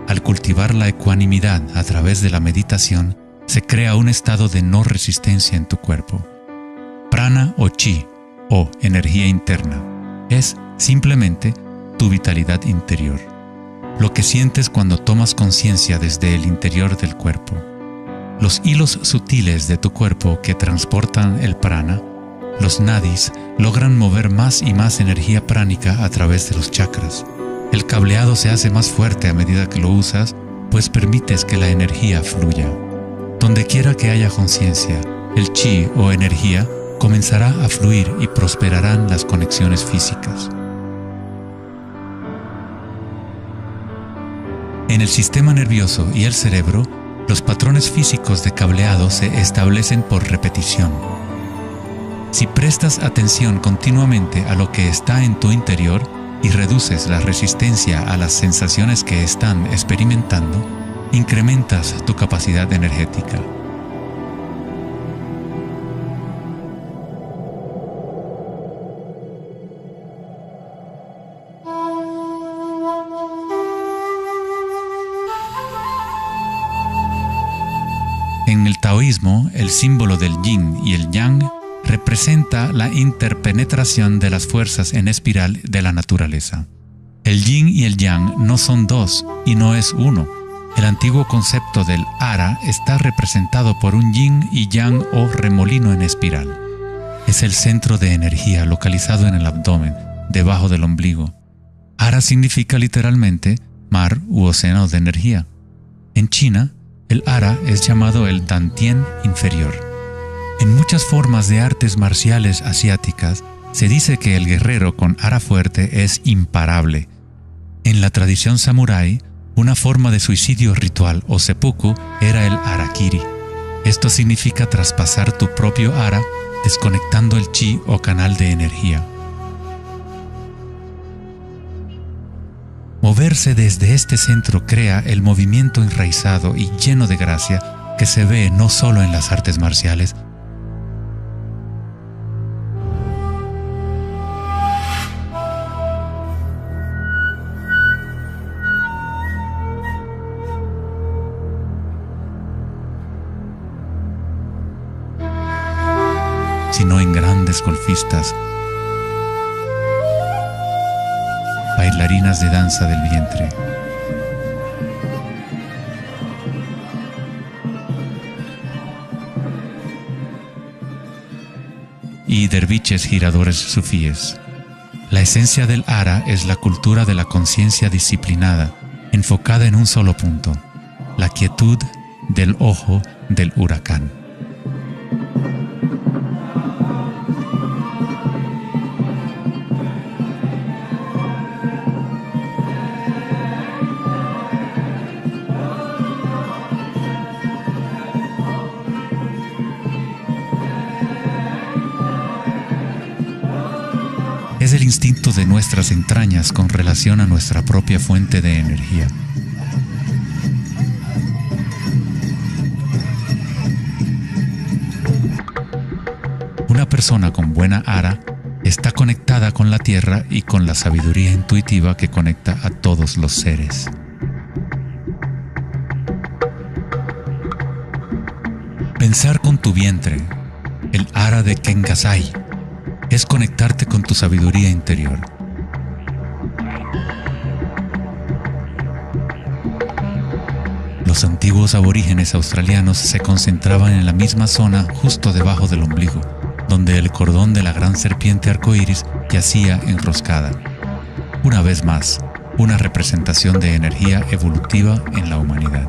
Al cultivar la ecuanimidad a través de la meditación, se crea un estado de no resistencia en tu cuerpo. Prana o chi, o energía interna, es simplemente tu vitalidad interior. Lo que sientes cuando tomas conciencia desde el interior del cuerpo. Los hilos sutiles de tu cuerpo que transportan el prana, los nadis, logran mover más y más energía pránica a través de los chakras. El cableado se hace más fuerte a medida que lo usas, pues permites que la energía fluya. Donde quiera que haya conciencia, el chi o energía comenzará a fluir y prosperarán las conexiones físicas. En el sistema nervioso y el cerebro, los patrones físicos de cableado se establecen por repetición. Si prestas atención continuamente a lo que está en tu interior y reduces la resistencia a las sensaciones que están experimentando, incrementas tu capacidad energética. En el taoísmo, el símbolo del yin y el yang representa la interpenetración de las fuerzas en espiral de la naturaleza. El yin y el yang no son dos y no es uno. El antiguo concepto del ara está representado por un yin y yang o remolino en espiral. Es el centro de energía localizado en el abdomen, debajo del ombligo. Ara significa literalmente mar u océano de energía. En China, el ara es llamado el Dantien inferior. En muchas formas de artes marciales asiáticas, se dice que el guerrero con ara fuerte es imparable. En la tradición samurái, una forma de suicidio ritual o seppuku era el harakiri. Esto significa traspasar tu propio ara, desconectando el chi o canal de energía. Moverse desde este centro crea el movimiento enraizado y lleno de gracia que se ve no solo en las artes marciales, sino en grandes golfistas, bailarinas de danza del vientre, y derviches giradores sufíes. La esencia del ara es la cultura de la conciencia disciplinada, enfocada en un solo punto, la quietud del ojo del huracán. Es el instinto de nuestras entrañas con relación a nuestra propia fuente de energía. Una persona con buena ara está conectada con la tierra y con la sabiduría intuitiva que conecta a todos los seres. Pensar con tu vientre, el ara de Kengasai, es conectarte con tu sabiduría interior. Los antiguos aborígenes australianos se concentraban en la misma zona justo debajo del ombligo, donde el cordón de la gran serpiente arcoíris yacía enroscada. Una vez más, una representación de energía evolutiva en la humanidad.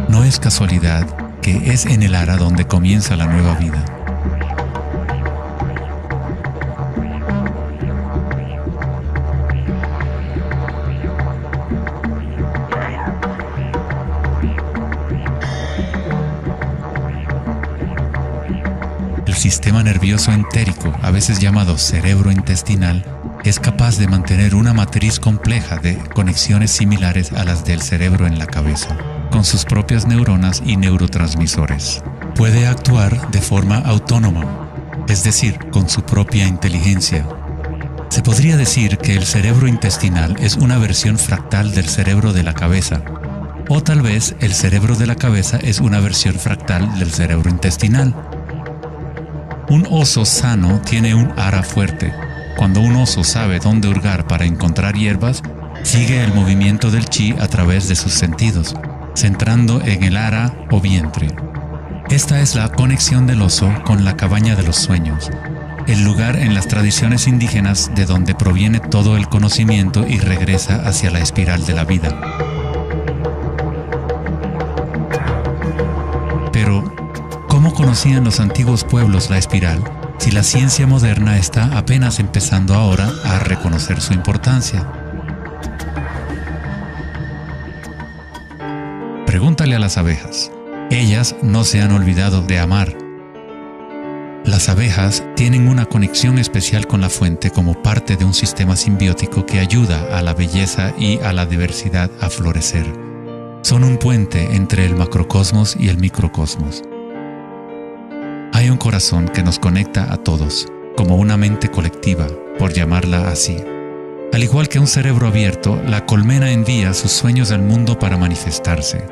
No es casualidad que es en el ara donde comienza la nueva vida. El sistema nervioso entérico, a veces llamado cerebro intestinal, es capaz de mantener una matriz compleja de conexiones similares a las del cerebro en la cabeza, con sus propias neuronas y neurotransmisores. Puede actuar de forma autónoma, es decir, con su propia inteligencia. Se podría decir que el cerebro intestinal es una versión fractal del cerebro de la cabeza, o tal vez el cerebro de la cabeza es una versión fractal del cerebro intestinal. Un oso sano tiene un ara fuerte. Cuando un oso sabe dónde hurgar para encontrar hierbas, sigue el movimiento del chi a través de sus sentidos, centrando en el ara o vientre. Esta es la conexión del oso con la cabaña de los sueños, el lugar en las tradiciones indígenas de donde proviene todo el conocimiento y regresa hacia la espiral de la vida. Pero, ¿cómo conocían los antiguos pueblos la espiral si la ciencia moderna está apenas empezando ahora a reconocer su importancia? Pregúntale a las abejas. Ellas no se han olvidado de amar. Las abejas tienen una conexión especial con la fuente como parte de un sistema simbiótico que ayuda a la belleza y a la diversidad a florecer. Son un puente entre el macrocosmos y el microcosmos. Hay un corazón que nos conecta a todos, como una mente colectiva, por llamarla así. Al igual que un cerebro abierto, la colmena envía sus sueños al mundo para manifestarse.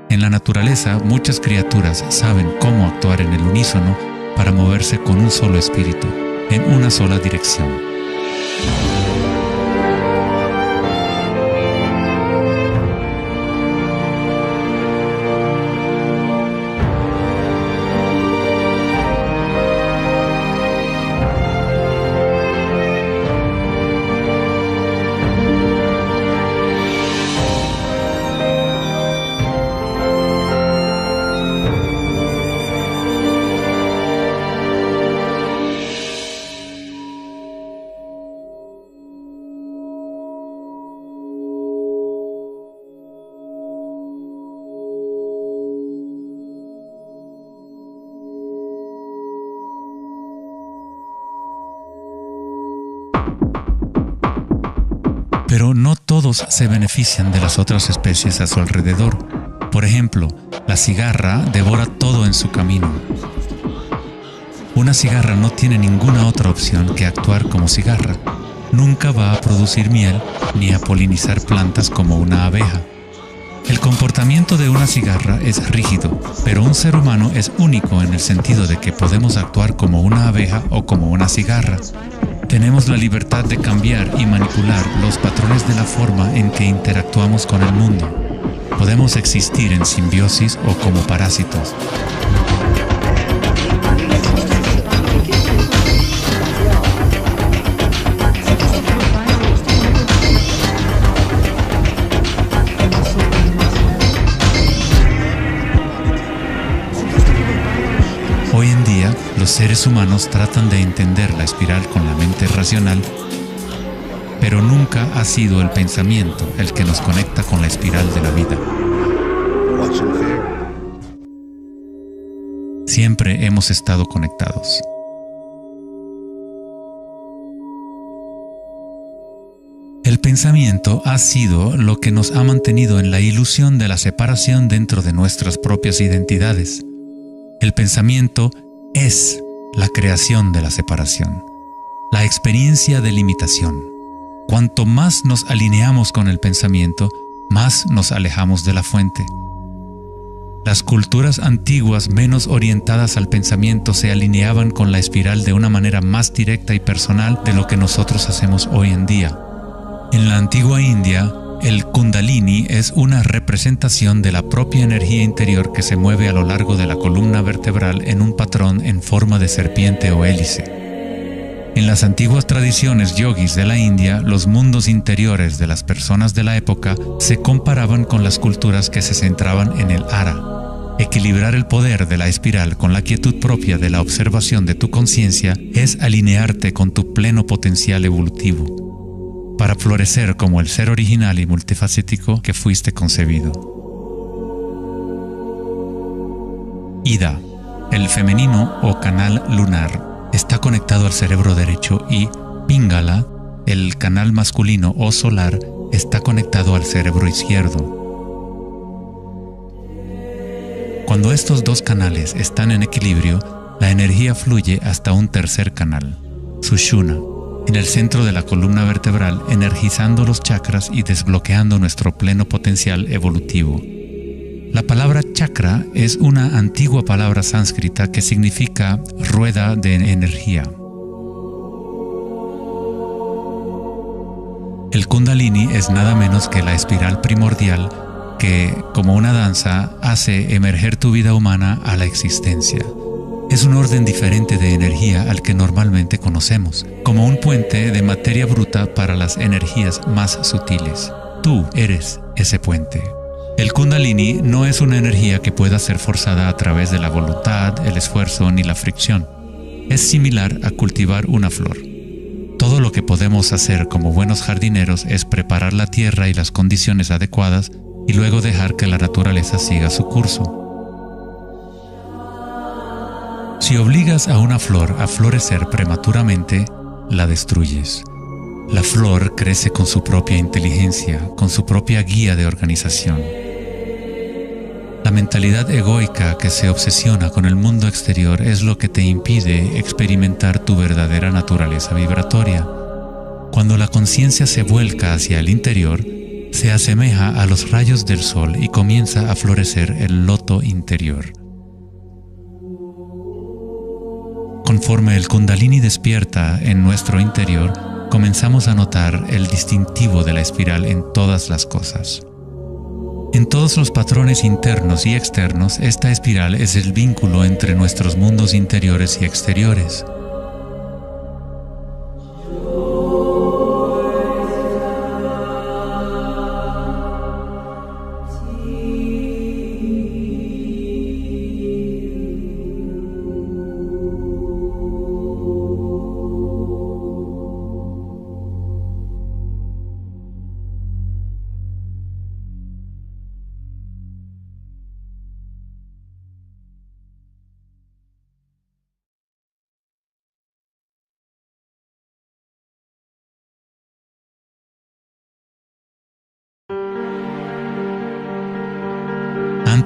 En la naturaleza, muchas criaturas saben cómo actuar en el unísono para moverse con un solo espíritu, en una sola dirección. Pero no todos se benefician de las otras especies a su alrededor. Por ejemplo, la cigarra devora todo en su camino. Una cigarra no tiene ninguna otra opción que actuar como cigarra. Nunca va a producir miel ni a polinizar plantas como una abeja. El comportamiento de una cigarra es rígido, pero un ser humano es único en el sentido de que podemos actuar como una abeja o como una cigarra. Tenemos la libertad de cambiar y manipular los patrones de la forma en que interactuamos con el mundo. Podemos existir en simbiosis o como parásitos. Hoy en día, los seres humanos tratan de entender la espiral con la mente racional, pero nunca ha sido el pensamiento el que nos conecta con la espiral de la vida. Siempre hemos estado conectados. El pensamiento ha sido lo que nos ha mantenido en la ilusión de la separación dentro de nuestras propias identidades. El pensamiento es la creación de la separación, la experiencia de limitación. Cuanto más nos alineamos con el pensamiento, más nos alejamos de la fuente. Las culturas antiguas menos orientadas al pensamiento se alineaban con la espiral de una manera más directa y personal de lo que nosotros hacemos hoy en día. En la antigua India, el Kundalini es una representación de la propia energía interior que se mueve a lo largo de la columna vertebral en un patrón en forma de serpiente o hélice. En las antiguas tradiciones yogis de la India, los mundos interiores de las personas de la época se comparaban con las culturas que se centraban en el ara. Equilibrar el poder de la espiral con la quietud propia de la observación de tu conciencia es alinearte con tu pleno potencial evolutivo, para florecer como el ser original y multifacético que fuiste concebido. Ida, el femenino o canal lunar, está conectado al cerebro derecho y Pingala, el canal masculino o solar, está conectado al cerebro izquierdo. Cuando estos dos canales están en equilibrio, la energía fluye hasta un tercer canal, Sushumna, en el centro de la columna vertebral, energizando los chakras y desbloqueando nuestro pleno potencial evolutivo. La palabra chakra es una antigua palabra sánscrita que significa rueda de energía. El Kundalini es nada menos que la espiral primordial que, como una danza, hace emerger tu vida humana a la existencia. Es un orden diferente de energía al que normalmente conocemos, como un puente de materia bruta para las energías más sutiles. Tú eres ese puente. El Kundalini no es una energía que pueda ser forzada a través de la voluntad, el esfuerzo ni la fricción. Es similar a cultivar una flor. Todo lo que podemos hacer como buenos jardineros es preparar la tierra y las condiciones adecuadas y luego dejar que la naturaleza siga su curso. Si obligas a una flor a florecer prematuramente, la destruyes. La flor crece con su propia inteligencia, con su propia guía de organización. La mentalidad egoica que se obsesiona con el mundo exterior es lo que te impide experimentar tu verdadera naturaleza vibratoria. Cuando la conciencia se vuelca hacia el interior, se asemeja a los rayos del sol y comienza a florecer el loto interior. Conforme el Kundalini despierta en nuestro interior, comenzamos a notar el distintivo de la espiral en todas las cosas. En todos los patrones internos y externos, esta espiral es el vínculo entre nuestros mundos interiores y exteriores.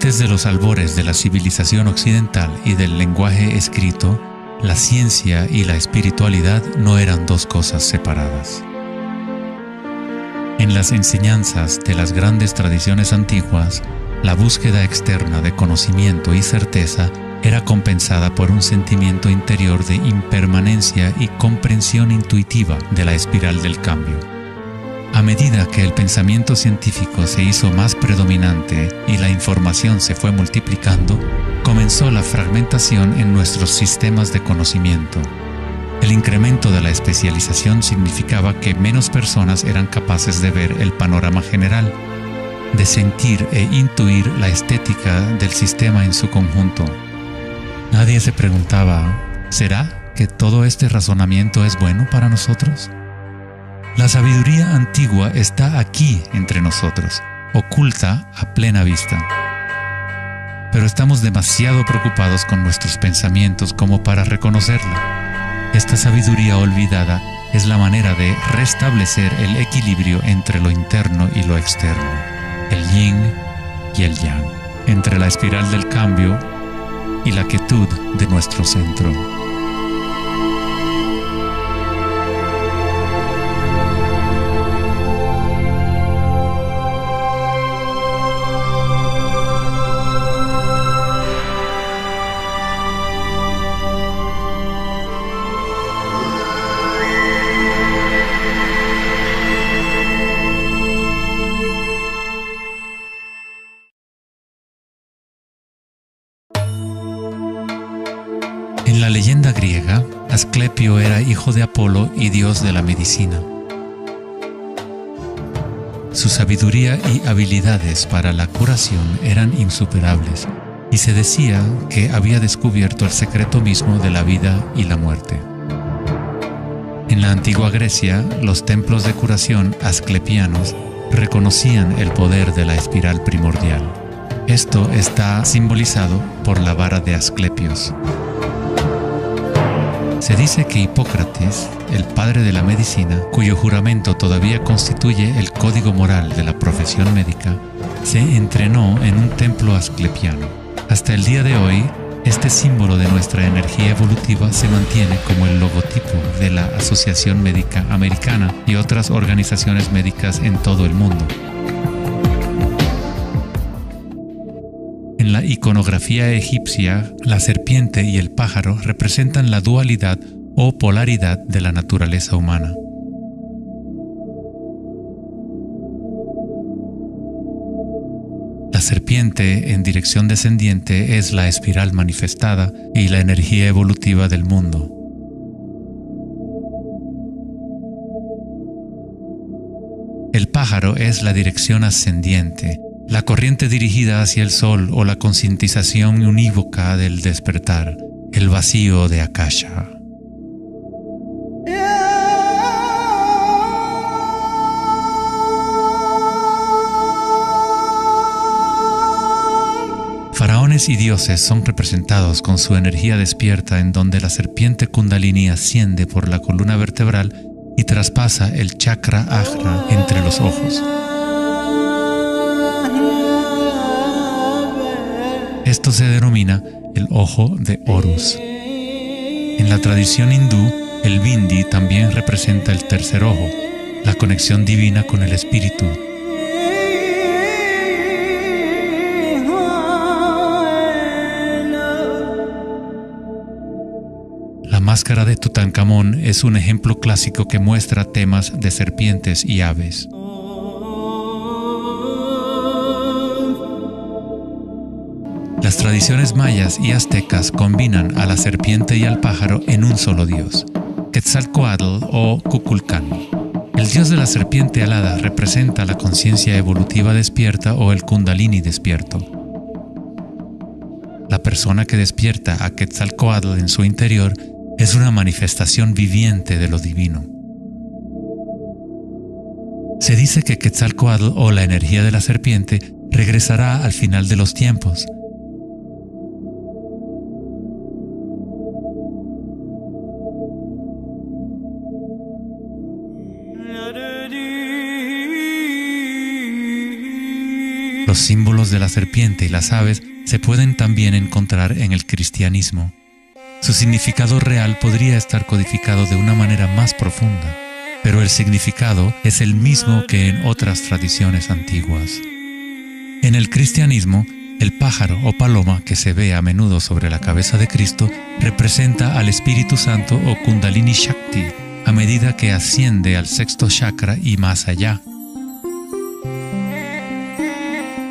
Antes de los albores de la civilización occidental y del lenguaje escrito, la ciencia y la espiritualidad no eran dos cosas separadas. En las enseñanzas de las grandes tradiciones antiguas, la búsqueda externa de conocimiento y certeza era compensada por un sentimiento interior de impermanencia y comprensión intuitiva de la espiral del cambio. A medida que el pensamiento científico se hizo más predominante y la información se fue multiplicando, comenzó la fragmentación en nuestros sistemas de conocimiento. El incremento de la especialización significaba que menos personas eran capaces de ver el panorama general, de sentir e intuir la estética del sistema en su conjunto. Nadie se preguntaba, ¿será que todo este razonamiento es bueno para nosotros? La sabiduría antigua está aquí entre nosotros, oculta a plena vista. Pero estamos demasiado preocupados con nuestros pensamientos como para reconocerla. Esta sabiduría olvidada es la manera de restablecer el equilibrio entre lo interno y lo externo, el yin y el yang, entre la espiral del cambio y la quietud de nuestro centro. En la leyenda griega, Asclepio era hijo de Apolo y dios de la medicina. Su sabiduría y habilidades para la curación eran insuperables, y se decía que había descubierto el secreto mismo de la vida y la muerte. En la antigua Grecia, los templos de curación asclepianos reconocían el poder de la espiral primordial. Esto está simbolizado por la vara de Asclepios. Se dice que Hipócrates, el padre de la medicina, cuyo juramento todavía constituye el código moral de la profesión médica, se entrenó en un templo asclepiano. Hasta el día de hoy, este símbolo de nuestra energía evolutiva se mantiene como el logotipo de la Asociación Médica Americana y otras organizaciones médicas en todo el mundo. En la iconografía egipcia, la serpiente y el pájaro representan la dualidad o polaridad de la naturaleza humana. La serpiente en dirección descendiente es la espiral manifestada y la energía evolutiva del mundo. El pájaro es la dirección ascendiente, la corriente dirigida hacia el sol o la concientización unívoca del despertar, el vacío de Akasha. Faraones y dioses son representados con su energía despierta, en donde la serpiente Kundalini asciende por la columna vertebral y traspasa el chakra ajna entre los ojos. Esto se denomina el ojo de Horus. En la tradición hindú, el bindi también representa el tercer ojo, la conexión divina con el espíritu. La máscara de Tutankamón es un ejemplo clásico que muestra temas de serpientes y aves. Las tradiciones mayas y aztecas combinan a la serpiente y al pájaro en un solo dios, Quetzalcóatl o Kukulcán. El dios de la serpiente alada representa la conciencia evolutiva despierta o el Kundalini despierto. La persona que despierta a Quetzalcóatl en su interior es una manifestación viviente de lo divino. Se dice que Quetzalcóatl o la energía de la serpiente regresará al final de los tiempos. Los símbolos de la serpiente y las aves se pueden también encontrar en el cristianismo. Su significado real podría estar codificado de una manera más profunda, pero el significado es el mismo que en otras tradiciones antiguas. En el cristianismo, el pájaro o paloma que se ve a menudo sobre la cabeza de Cristo representa al Espíritu Santo o Kundalini Shakti a medida que asciende al sexto chakra y más allá.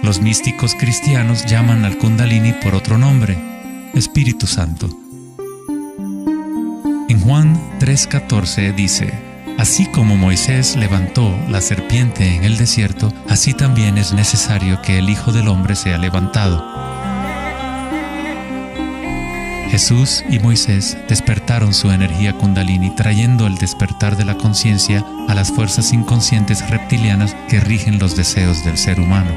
Los místicos cristianos llaman al Kundalini por otro nombre, Espíritu Santo. En Juan 3:14 dice: así como Moisés levantó la serpiente en el desierto, así también es necesario que el Hijo del Hombre sea levantado. Jesús y Moisés despertaron su energía Kundalini, trayendo el despertar de la conciencia a las fuerzas inconscientes reptilianas que rigen los deseos del ser humano.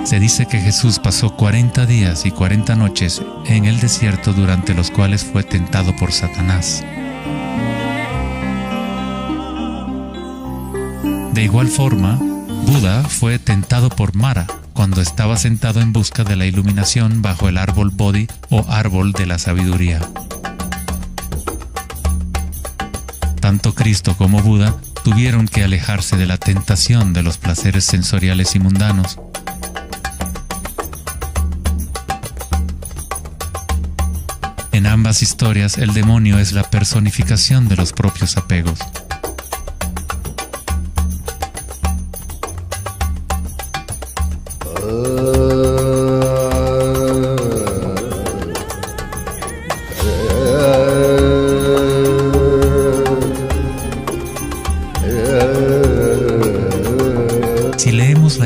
Se dice que Jesús pasó 40 días y 40 noches en el desierto, durante los cuales fue tentado por Satanás. De igual forma, Buda fue tentado por Mara cuando estaba sentado en busca de la iluminación bajo el árbol Bodhi o árbol de la sabiduría. Tanto Cristo como Buda tuvieron que alejarse de la tentación de los placeres sensoriales y mundanos. En ambas historias, el demonio es la personificación de los propios apegos.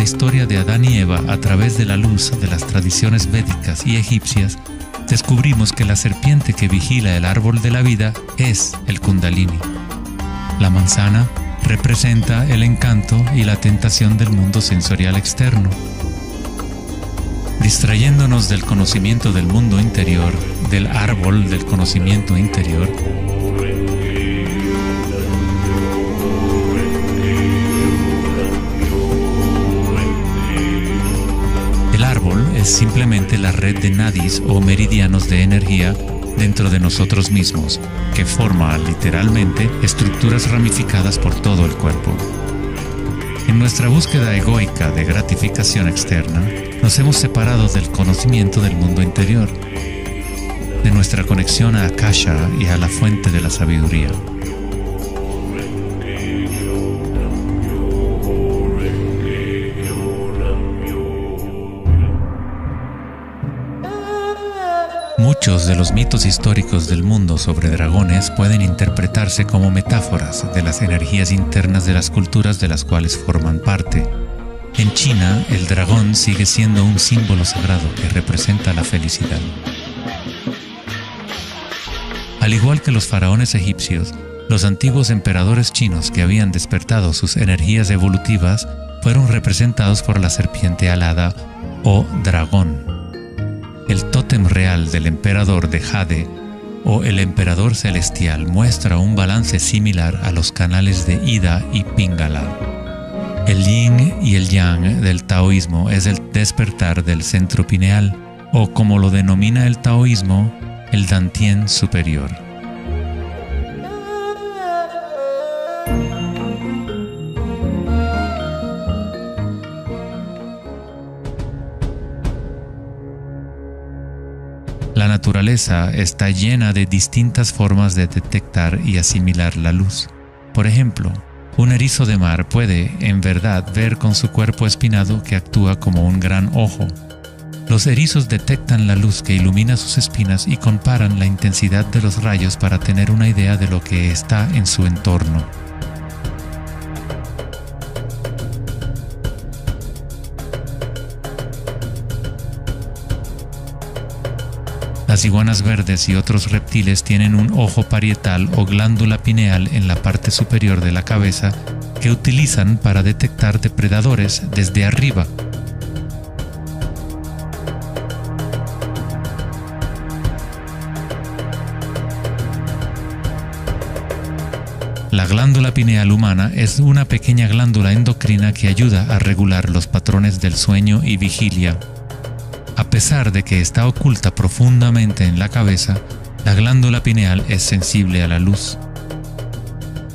la historia de Adán y Eva a través de la luz de las tradiciones védicas y egipcias, descubrimos que la serpiente que vigila el árbol de la vida es el Kundalini. La manzana representa el encanto y la tentación del mundo sensorial externo. Distrayéndonos del conocimiento del mundo interior, del árbol del conocimiento interior, el árbol es simplemente la red de nadis o meridianos de energía dentro de nosotros mismos, que forma literalmente estructuras ramificadas por todo el cuerpo. En nuestra búsqueda egoica de gratificación externa, nos hemos separado del conocimiento del mundo interior, de nuestra conexión a Akasha y a la fuente de la sabiduría. Muchos de los mitos históricos del mundo sobre dragones pueden interpretarse como metáforas de las energías internas de las culturas de las cuales forman parte. En China, el dragón sigue siendo un símbolo sagrado que representa la felicidad. Al igual que los faraones egipcios, los antiguos emperadores chinos que habían despertado sus energías evolutivas fueron representados por la serpiente alada o dragón. El tótem real del emperador de Jade o el emperador celestial muestra un balance similar a los canales de Ida y Pingala. El yin y el yang del taoísmo es el despertar del centro pineal, o como lo denomina el taoísmo, el Dantien superior. La naturaleza está llena de distintas formas de detectar y asimilar la luz. Por ejemplo, un erizo de mar puede, en verdad, ver con su cuerpo espinado que actúa como un gran ojo. Los erizos detectan la luz que ilumina sus espinas y comparan la intensidad de los rayos para tener una idea de lo que está en su entorno. Las iguanas verdes y otros reptiles tienen un ojo parietal o glándula pineal en la parte superior de la cabeza que utilizan para detectar depredadores desde arriba. La glándula pineal humana es una pequeña glándula endocrina que ayuda a regular los patrones del sueño y vigilia. A pesar de que está oculta profundamente en la cabeza, la glándula pineal es sensible a la luz.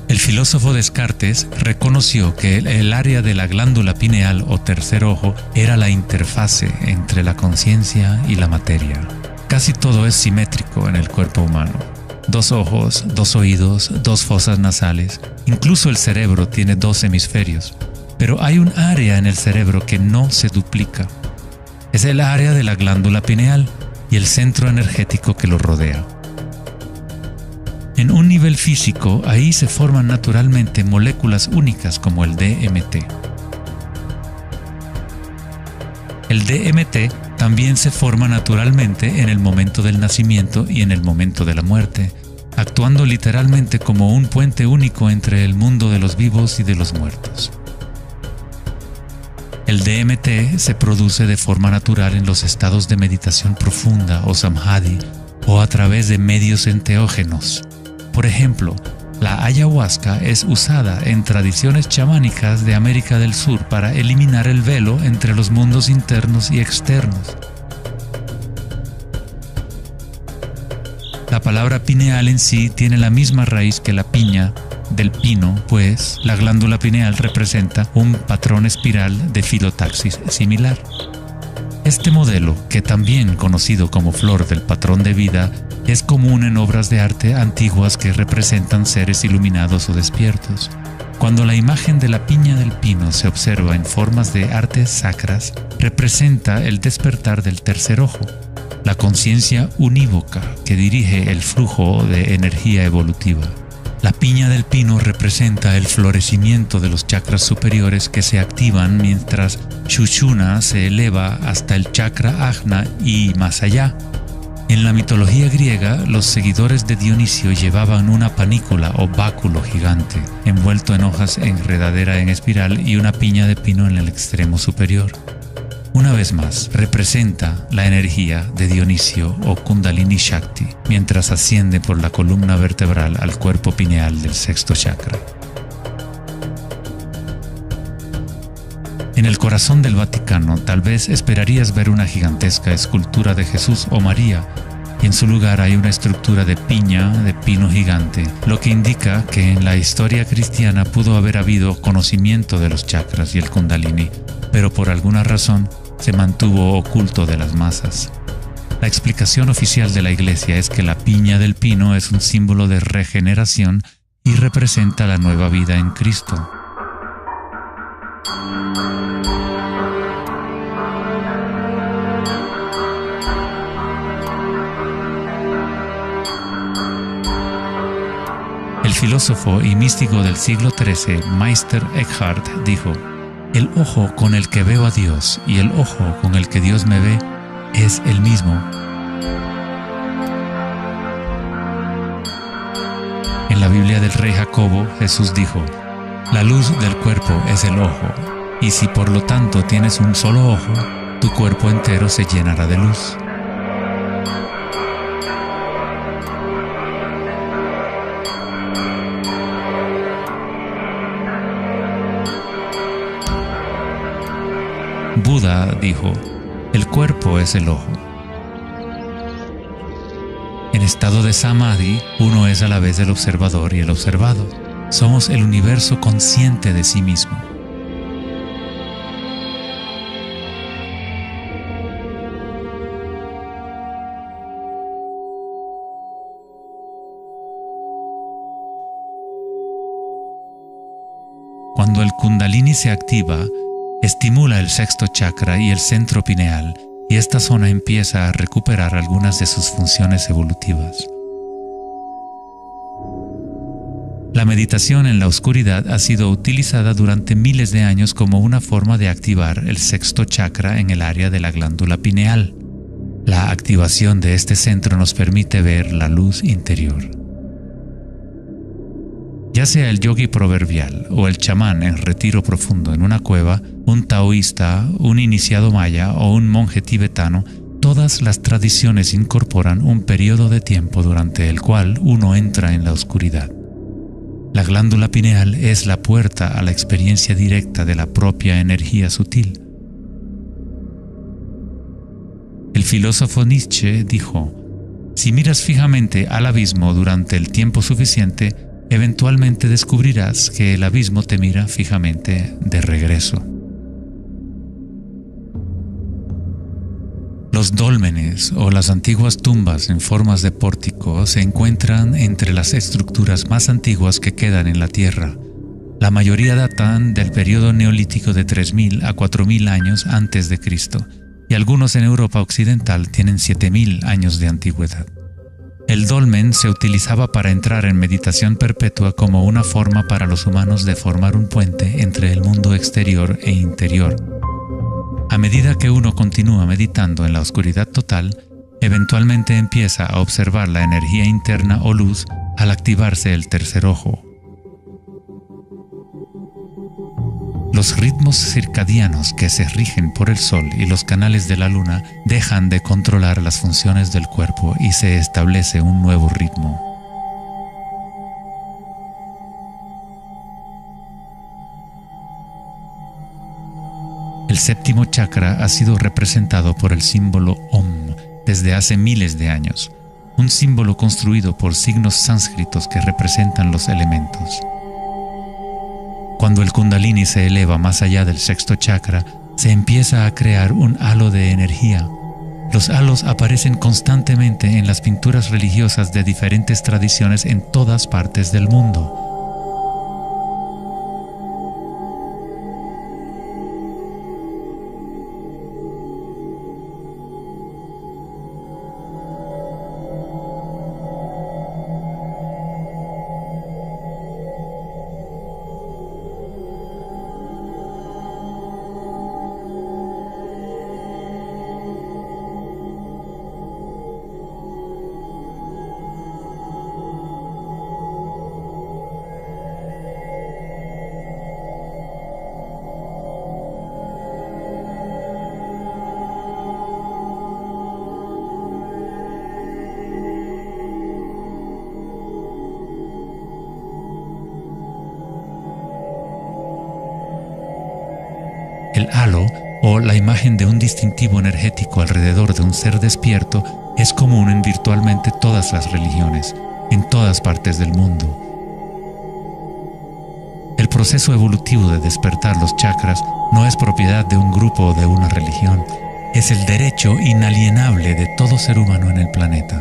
El filósofo Descartes reconoció que el área de la glándula pineal o tercer ojo era la interfase entre la conciencia y la materia. Casi todo es simétrico en el cuerpo humano. 2 ojos, 2 oídos, 2 fosas nasales, incluso el cerebro tiene 2 hemisferios. Pero hay un área en el cerebro que no se duplica. Es el área de la glándula pineal y el centro energético que lo rodea. En un nivel físico, ahí se forman naturalmente moléculas únicas como el DMT. El DMT también se forma naturalmente en el momento del nacimiento y en el momento de la muerte, actuando literalmente como un puente único entre el mundo de los vivos y de los muertos. El DMT se produce de forma natural en los estados de meditación profunda o samadhi o a través de medios enteógenos. Por ejemplo, la ayahuasca es usada en tradiciones chamánicas de América del Sur para eliminar el velo entre los mundos internos y externos. La palabra pineal en sí tiene la misma raíz que la piña del pino, pues la glándula pineal representa un patrón espiral de filotaxis similar. Este modelo, que también conocido como flor del patrón de vida, es común en obras de arte antiguas que representan seres iluminados o despiertos. Cuando la imagen de la piña del pino se observa en formas de artes sacras, representa el despertar del tercer ojo, la conciencia unívoca que dirige el flujo de energía evolutiva. La piña del pino representa el florecimiento de los chakras superiores que se activan mientras Sushumna se eleva hasta el chakra Ajna y más allá. En la mitología griega, los seguidores de Dionisio llevaban una panícula o báculo gigante, envuelto en hojas enredadera en espiral y una piña de pino en el extremo superior. Una vez más, representa la energía de Dionisio o Kundalini Shakti, mientras asciende por la columna vertebral al cuerpo pineal del sexto chakra. En el corazón del Vaticano, tal vez esperarías ver una gigantesca escultura de Jesús o María, y en su lugar hay una estructura de piña de pino gigante, lo que indica que en la historia cristiana pudo haber habido conocimiento de los chakras y el Kundalini, pero por alguna razón se mantuvo oculto de las masas. La explicación oficial de la Iglesia es que la piña del pino es un símbolo de regeneración y representa la nueva vida en Cristo. El filósofo y místico del siglo XIII, Meister Eckhart, dijo: "El ojo con el que veo a Dios y el ojo con el que Dios me ve es el mismo". En la Biblia del rey Jacobo, Jesús dijo: "La luz del cuerpo es el ojo, y si por lo tanto tienes un solo ojo, tu cuerpo entero se llenará de luz". Buda dijo: "El cuerpo es el ojo". En estado de Samadhi, uno es a la vez el observador y el observado. Somos el universo consciente de sí mismo. Cuando el Kundalini se activa, estimula el sexto chakra y el centro pineal, y esta zona empieza a recuperar algunas de sus funciones evolutivas. La meditación en la oscuridad ha sido utilizada durante miles de años como una forma de activar el sexto chakra en el área de la glándula pineal. La activación de este centro nos permite ver la luz interior. Ya sea el yogi proverbial o el chamán en retiro profundo en una cueva, un taoísta, un iniciado maya o un monje tibetano, todas las tradiciones incorporan un periodo de tiempo durante el cual uno entra en la oscuridad. La glándula pineal es la puerta a la experiencia directa de la propia energía sutil. El filósofo Nietzsche dijo: "Si miras fijamente al abismo durante el tiempo suficiente, eventualmente descubrirás que el abismo te mira fijamente de regreso". Los dólmenes o las antiguas tumbas en formas de pórtico se encuentran entre las estructuras más antiguas que quedan en la Tierra. La mayoría datan del periodo neolítico de 3000 a 4000 años antes de Cristo, y algunos en Europa occidental tienen 7000 años de antigüedad. El dolmen se utilizaba para entrar en meditación perpetua como una forma para los humanos de formar un puente entre el mundo exterior e interior. A medida que uno continúa meditando en la oscuridad total, eventualmente empieza a observar la energía interna o luz al activarse el tercer ojo. Los ritmos circadianos que se rigen por el sol y los canales de la luna dejan de controlar las funciones del cuerpo y se establece un nuevo ritmo. El séptimo chakra ha sido representado por el símbolo Om desde hace miles de años, un símbolo construido por signos sánscritos que representan los elementos. Cuando el Kundalini se eleva más allá del sexto chakra, se empieza a crear un halo de energía. Los halos aparecen constantemente en las pinturas religiosas de diferentes tradiciones en todas partes del mundo. El halo, o la imagen de un distintivo energético alrededor de un ser despierto, es común en virtualmente todas las religiones, en todas partes del mundo. El proceso evolutivo de despertar los chakras no es propiedad de un grupo o de una religión, es el derecho inalienable de todo ser humano en el planeta.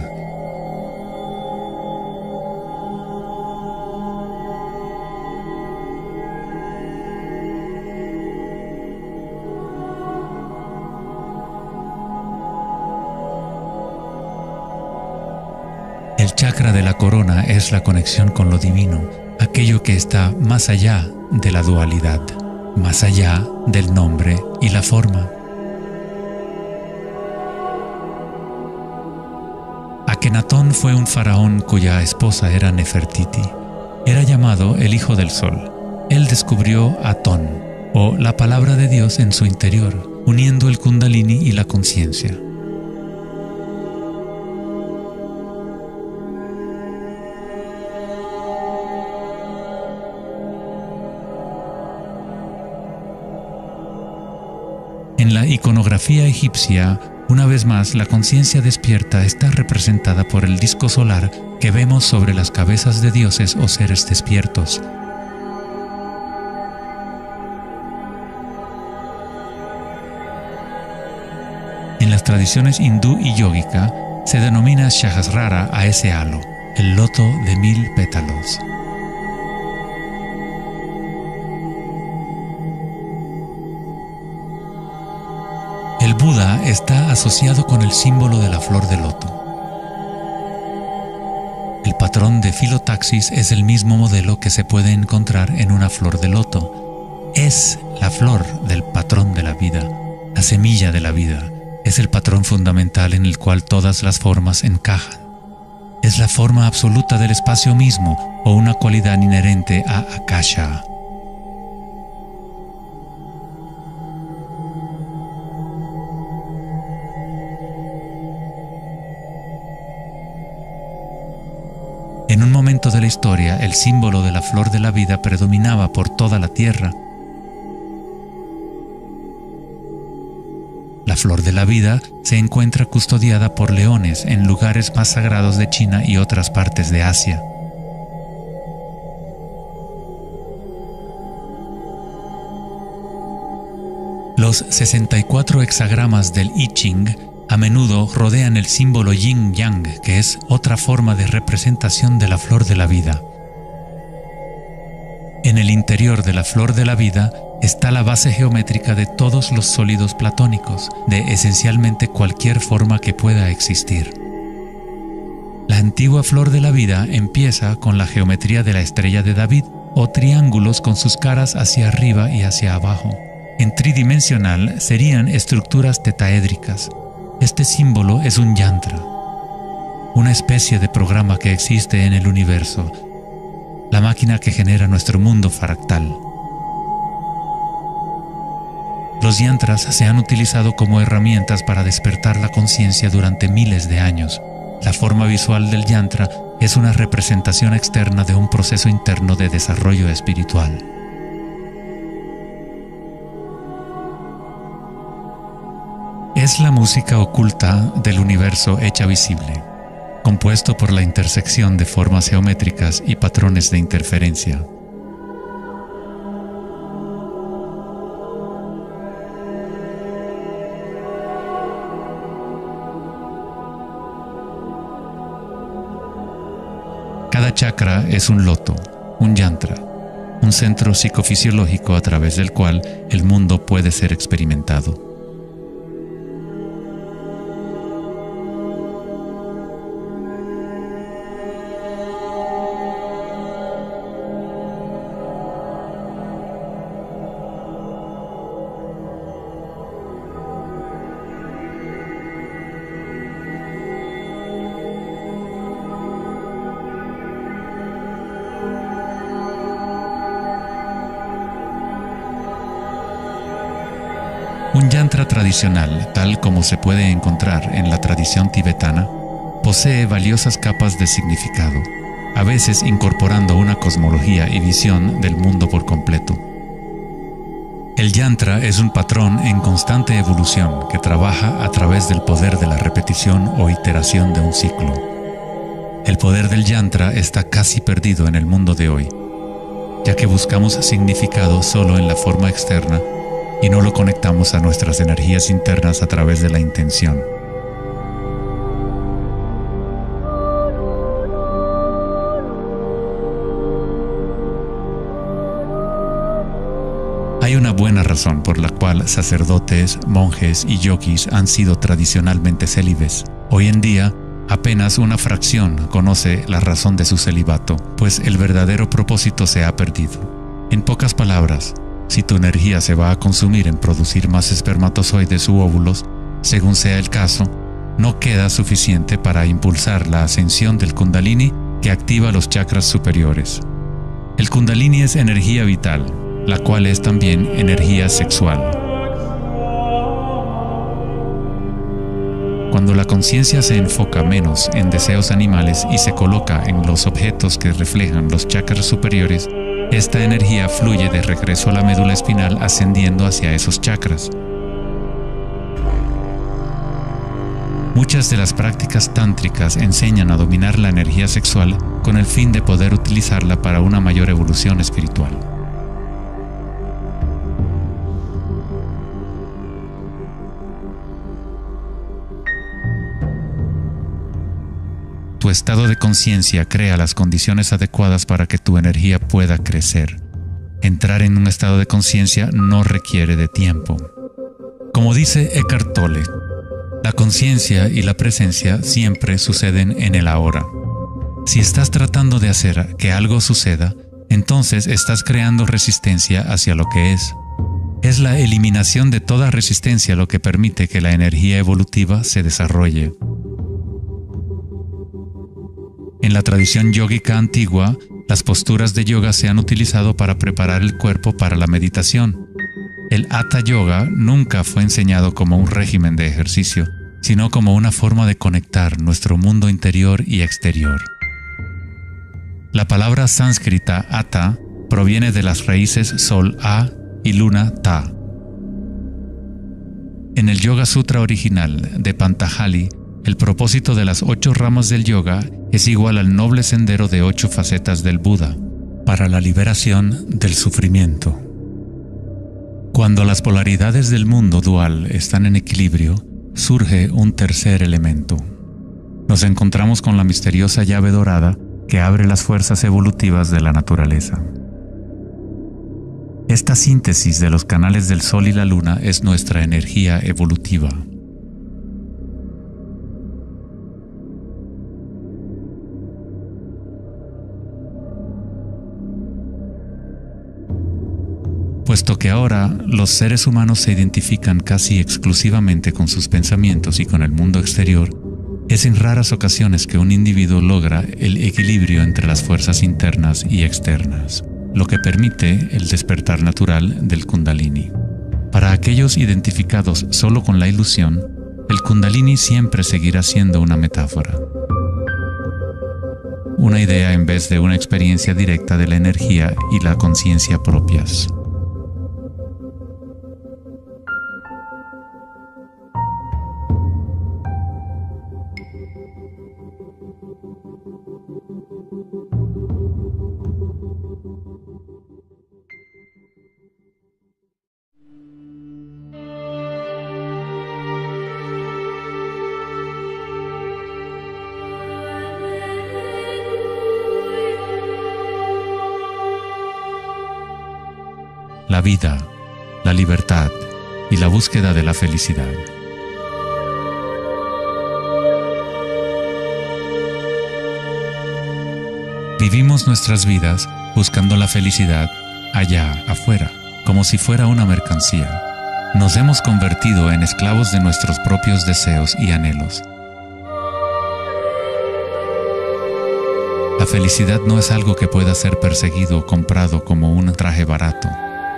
El chakra de la corona es la conexión con lo divino, aquello que está más allá de la dualidad, más allá del nombre y la forma. Akenatón fue un faraón cuya esposa era Nefertiti. Era llamado el Hijo del Sol. Él descubrió Atón, o la palabra de Dios en su interior, uniendo el Kundalini y la conciencia. En la iconografía egipcia, una vez más, la conciencia despierta está representada por el disco solar que vemos sobre las cabezas de dioses o seres despiertos. En las tradiciones hindú y yógica, se denomina Sahasrara a ese halo, el loto de 1000 pétalos. El Buda está asociado con el símbolo de la flor de loto. El patrón de filotaxis es el mismo modelo que se puede encontrar en una flor de loto. Es la flor del patrón de la vida, la semilla de la vida. Es el patrón fundamental en el cual todas las formas encajan. Es la forma absoluta del espacio mismo o una cualidad inherente a Akasha. En un momento de la historia, el símbolo de la flor de la vida predominaba por toda la tierra. La flor de la vida se encuentra custodiada por leones en lugares más sagrados de China y otras partes de Asia. Los 64 hexagramas del I Ching a menudo rodean el símbolo yin-yang, que es otra forma de representación de la flor de la vida. En el interior de la flor de la vida está la base geométrica de todos los sólidos platónicos, de esencialmente cualquier forma que pueda existir. La antigua flor de la vida empieza con la geometría de la estrella de David, o triángulos con sus caras hacia arriba y hacia abajo. En tridimensional serían estructuras tetaédricas. Este símbolo es un yantra, una especie de programa que existe en el universo, la máquina que genera nuestro mundo fractal. Los yantras se han utilizado como herramientas para despertar la conciencia durante miles de años. La forma visual del yantra es una representación externa de un proceso interno de desarrollo espiritual. Es la música oculta del universo hecha visible, compuesto por la intersección de formas geométricas y patrones de interferencia. Cada chakra es un loto, un yantra, un centro psicofisiológico a través del cual el mundo puede ser experimentado. Un yantra tradicional, tal como se puede encontrar en la tradición tibetana, posee valiosas capas de significado, a veces incorporando una cosmología y visión del mundo por completo. El yantra es un patrón en constante evolución que trabaja a través del poder de la repetición o iteración de un ciclo. El poder del yantra está casi perdido en el mundo de hoy, ya que buscamos significado solo en la forma externa y no lo conectamos a nuestras energías internas a través de la intención. Hay una buena razón por la cual sacerdotes, monjes y yogis han sido tradicionalmente célibes. Hoy en día, apenas una fracción conoce la razón de su celibato, pues el verdadero propósito se ha perdido. En pocas palabras, si tu energía se va a consumir en producir más espermatozoides u óvulos, según sea el caso, no queda suficiente para impulsar la ascensión del Kundalini que activa los chakras superiores. El Kundalini es energía vital, la cual es también energía sexual. Cuando la conciencia se enfoca menos en deseos animales y se coloca en los objetos que reflejan los chakras superiores, esta energía fluye de regreso a la médula espinal ascendiendo hacia esos chakras. Muchas de las prácticas tántricas enseñan a dominar la energía sexual con el fin de poder utilizarla para una mayor evolución espiritual. Tu estado de conciencia crea las condiciones adecuadas para que tu energía pueda crecer. Entrar en un estado de conciencia no requiere de tiempo. Como dice Eckhart Tolle, la conciencia y la presencia siempre suceden en el ahora. Si estás tratando de hacer que algo suceda, entonces estás creando resistencia hacia lo que es. Es la eliminación de toda resistencia lo que permite que la energía evolutiva se desarrolle. En la tradición yógica antigua, las posturas de yoga se han utilizado para preparar el cuerpo para la meditación. El Hatha Yoga nunca fue enseñado como un régimen de ejercicio, sino como una forma de conectar nuestro mundo interior y exterior. La palabra sánscrita Hatha proviene de las raíces Sol A y Luna Ta. En el Yoga Sutra original de Patanjali, el propósito de las 8 ramas del yoga es igual al noble sendero de 8 facetas del Buda, para la liberación del sufrimiento. Cuando las polaridades del mundo dual están en equilibrio, surge un tercer elemento. Nos encontramos con la misteriosa llave dorada que abre las fuerzas evolutivas de la naturaleza. Esta síntesis de los canales del Sol y la Luna es nuestra energía evolutiva. Puesto que ahora los seres humanos se identifican casi exclusivamente con sus pensamientos y con el mundo exterior, es en raras ocasiones que un individuo logra el equilibrio entre las fuerzas internas y externas, lo que permite el despertar natural del Kundalini. Para aquellos identificados solo con la ilusión, el Kundalini siempre seguirá siendo una metáfora. Una idea en vez de una experiencia directa de la energía y la conciencia propias. La vida, la libertad y la búsqueda de la felicidad. Vivimos nuestras vidas buscando la felicidad allá afuera, como si fuera una mercancía. Nos hemos convertido en esclavos de nuestros propios deseos y anhelos. La felicidad no es algo que pueda ser perseguido o comprado como un traje barato.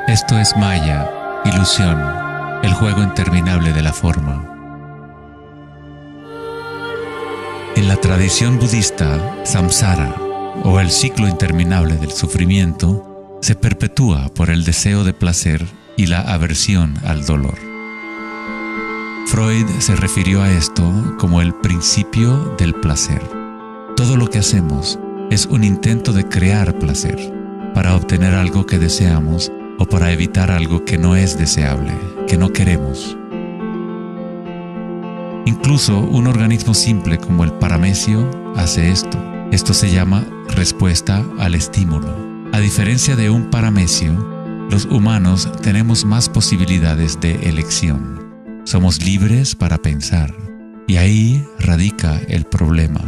Esto es Maya, ilusión, el juego interminable de la forma. En la tradición budista, samsara, o el ciclo interminable del sufrimiento, se perpetúa por el deseo de placer y la aversión al dolor. Freud se refirió a esto como el principio del placer. Todo lo que hacemos es un intento de crear placer para obtener algo que deseamos o para evitar algo que no es deseable, que no queremos. Incluso un organismo simple como el paramecio hace esto. Esto se llama respuesta al estímulo. A diferencia de un paramecio, los humanos tenemos más posibilidades de elección. Somos libres para pensar, y ahí radica el problema.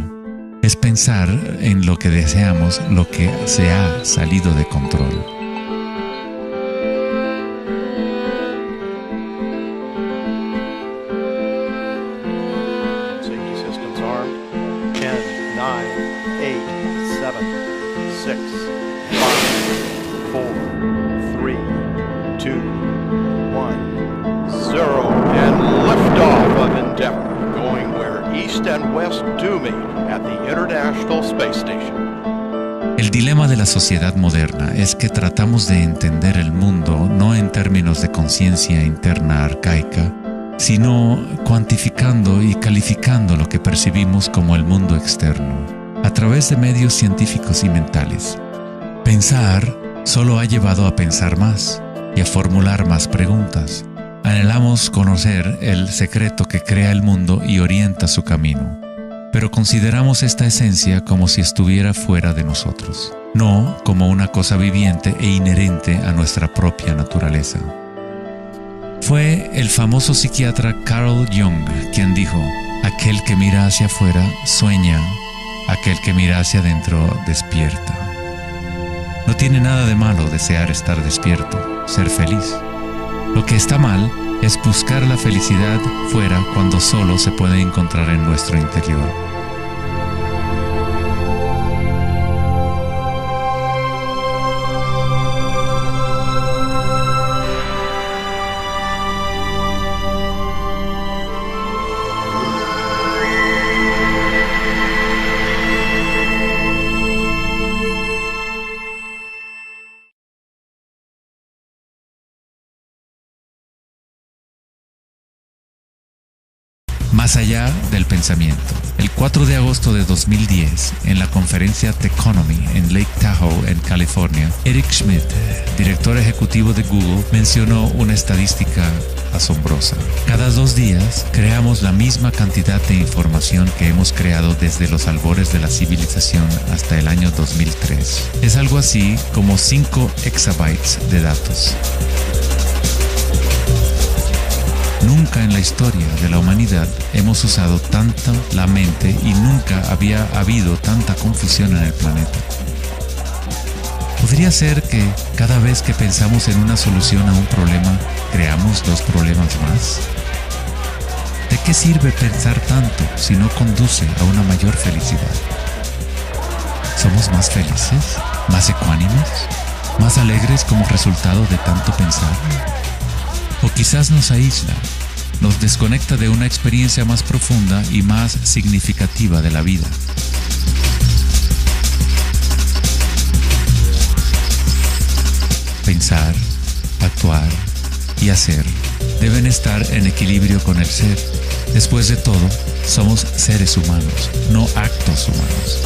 Es pensar en lo que deseamos, lo que se ha salido de control. Safety systems armed. 10, 9, 8, 7, 6, 5, 4, 3, 2, 1, 0, and liftoff of Endeavour, going where East and West do meet at the International Space Station. El dilema de la sociedad moderna es que tratamos de entender el mundo no en términos de conciencia interna arcaica, sino cuantificando y calificando lo que percibimos como el mundo externo, a través de medios científicos y mentales. Pensar solo ha llevado a pensar más y a formular más preguntas. Anhelamos conocer el secreto que crea el mundo y orienta su camino, pero consideramos esta esencia como si estuviera fuera de nosotros, no como una cosa viviente e inherente a nuestra propia naturaleza. Fue el famoso psiquiatra Carl Jung quien dijo: aquel que mira hacia afuera sueña, aquel que mira hacia adentro despierta. No tiene nada de malo desear estar despierto, ser feliz. Lo que está mal es buscar la felicidad fuera cuando solo se puede encontrar en nuestro interior. Más allá del pensamiento. El 4 de agosto de 2010, en la conferencia Techonomy en Lake Tahoe, en California, Eric Schmidt, director ejecutivo de Google, mencionó una estadística asombrosa. Cada 2 días creamos la misma cantidad de información que hemos creado desde los albores de la civilización hasta el año 2003. Es algo así como 5 exabytes de datos. Nunca en la historia de la humanidad hemos usado tanto la mente y nunca había habido tanta confusión en el planeta. ¿Podría ser que cada vez que pensamos en una solución a un problema, creamos 2 problemas más? ¿De qué sirve pensar tanto si no conduce a una mayor felicidad? ¿Somos más felices? ¿Más ecuánimes? ¿Más alegres como resultado de tanto pensar? O quizás nos aísla, nos desconecta de una experiencia más profunda y más significativa de la vida. Pensar, actuar y hacer deben estar en equilibrio con el ser. Después de todo, somos seres humanos, no actos humanos.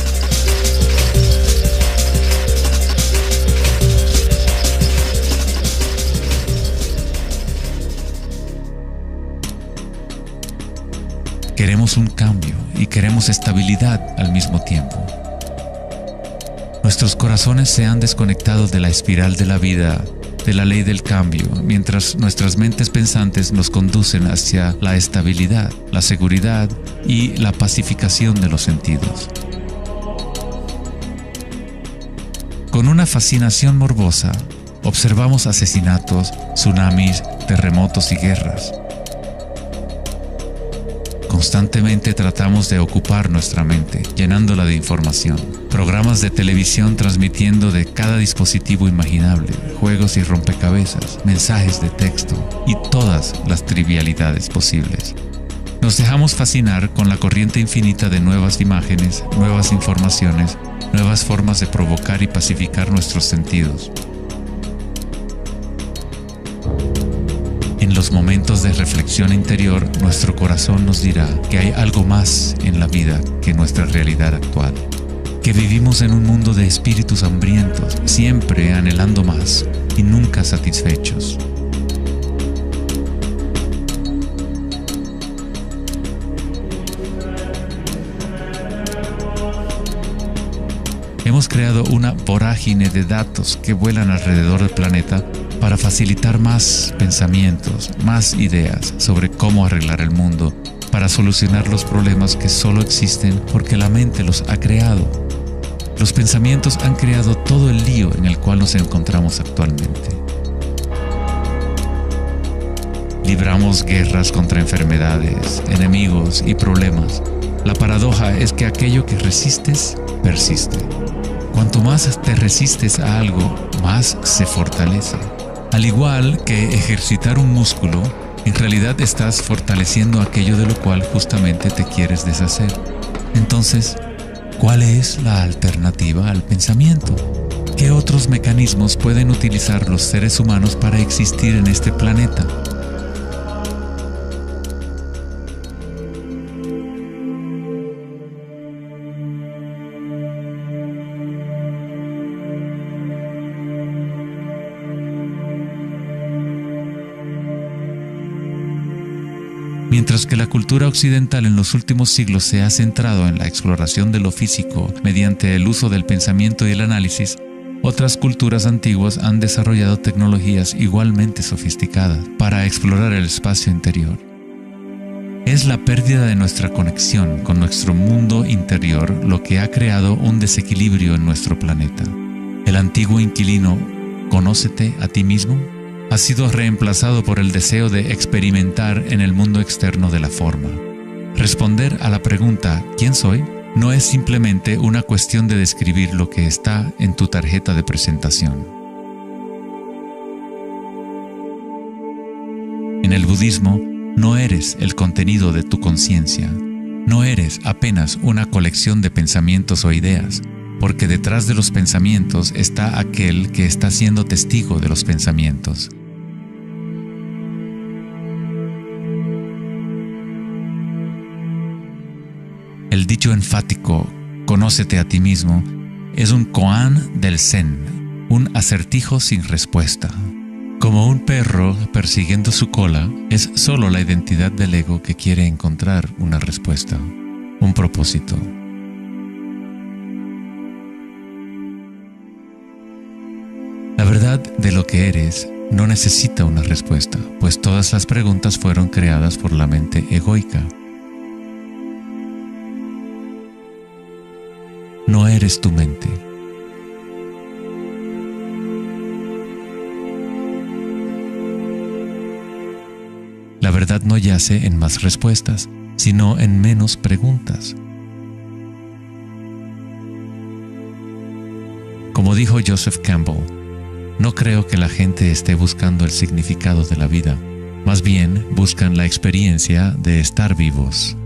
Queremos un cambio y queremos estabilidad al mismo tiempo. Nuestros corazones se han desconectado de la espiral de la vida, de la ley del cambio, mientras nuestras mentes pensantes nos conducen hacia la estabilidad, la seguridad y la pacificación de los sentidos. Con una fascinación morbosa, observamos asesinatos, tsunamis, terremotos y guerras. Constantemente tratamos de ocupar nuestra mente, llenándola de información. Programas de televisión transmitiendo de cada dispositivo imaginable, juegos y rompecabezas, mensajes de texto y todas las trivialidades posibles. Nos dejamos fascinar con la corriente infinita de nuevas imágenes, nuevas informaciones, nuevas formas de provocar y pacificar nuestros sentidos. los momentos de reflexión interior, nuestro corazón nos dirá que hay algo más en la vida que nuestra realidad actual, que vivimos en un mundo de espíritus hambrientos, siempre anhelando más y nunca satisfechos. Hemos creado una vorágine de datos que vuelan alrededor del planeta para facilitar más pensamientos, más ideas sobre cómo arreglar el mundo, para solucionar los problemas que solo existen porque la mente los ha creado. Los pensamientos han creado todo el lío en el cual nos encontramos actualmente. Libramos guerras contra enfermedades, enemigos y problemas. La paradoja es que aquello que resistes, persiste. Cuanto más te resistes a algo, más se fortalece. Al igual que ejercitar un músculo, en realidad estás fortaleciendo aquello de lo cual justamente te quieres deshacer. Entonces, ¿cuál es la alternativa al pensamiento? ¿Qué otros mecanismos pueden utilizar los seres humanos para existir en este planeta? Mientras que la cultura occidental en los últimos siglos se ha centrado en la exploración de lo físico mediante el uso del pensamiento y el análisis, otras culturas antiguas han desarrollado tecnologías igualmente sofisticadas para explorar el espacio interior. Es la pérdida de nuestra conexión con nuestro mundo interior lo que ha creado un desequilibrio en nuestro planeta. El antiguo inquilino, «Conócete a ti mismo», ha sido reemplazado por el deseo de experimentar en el mundo externo de la forma. Responder a la pregunta ¿quién soy? No es simplemente una cuestión de describir lo que está en tu tarjeta de presentación. En el budismo, no eres el contenido de tu conciencia. No eres apenas una colección de pensamientos o ideas, porque detrás de los pensamientos está aquel que está siendo testigo de los pensamientos. El dicho enfático, «Conócete a ti mismo», es un koan del Zen, un acertijo sin respuesta. Como un perro persiguiendo su cola, es solo la identidad del ego que quiere encontrar una respuesta, un propósito. La verdad de lo que eres no necesita una respuesta, pues todas las preguntas fueron creadas por la mente egoica. No eres tu mente. La verdad no yace en más respuestas, sino en menos preguntas. Como dijo Joseph Campbell, no creo que la gente esté buscando el significado de la vida, más bien buscan la experiencia de estar vivos.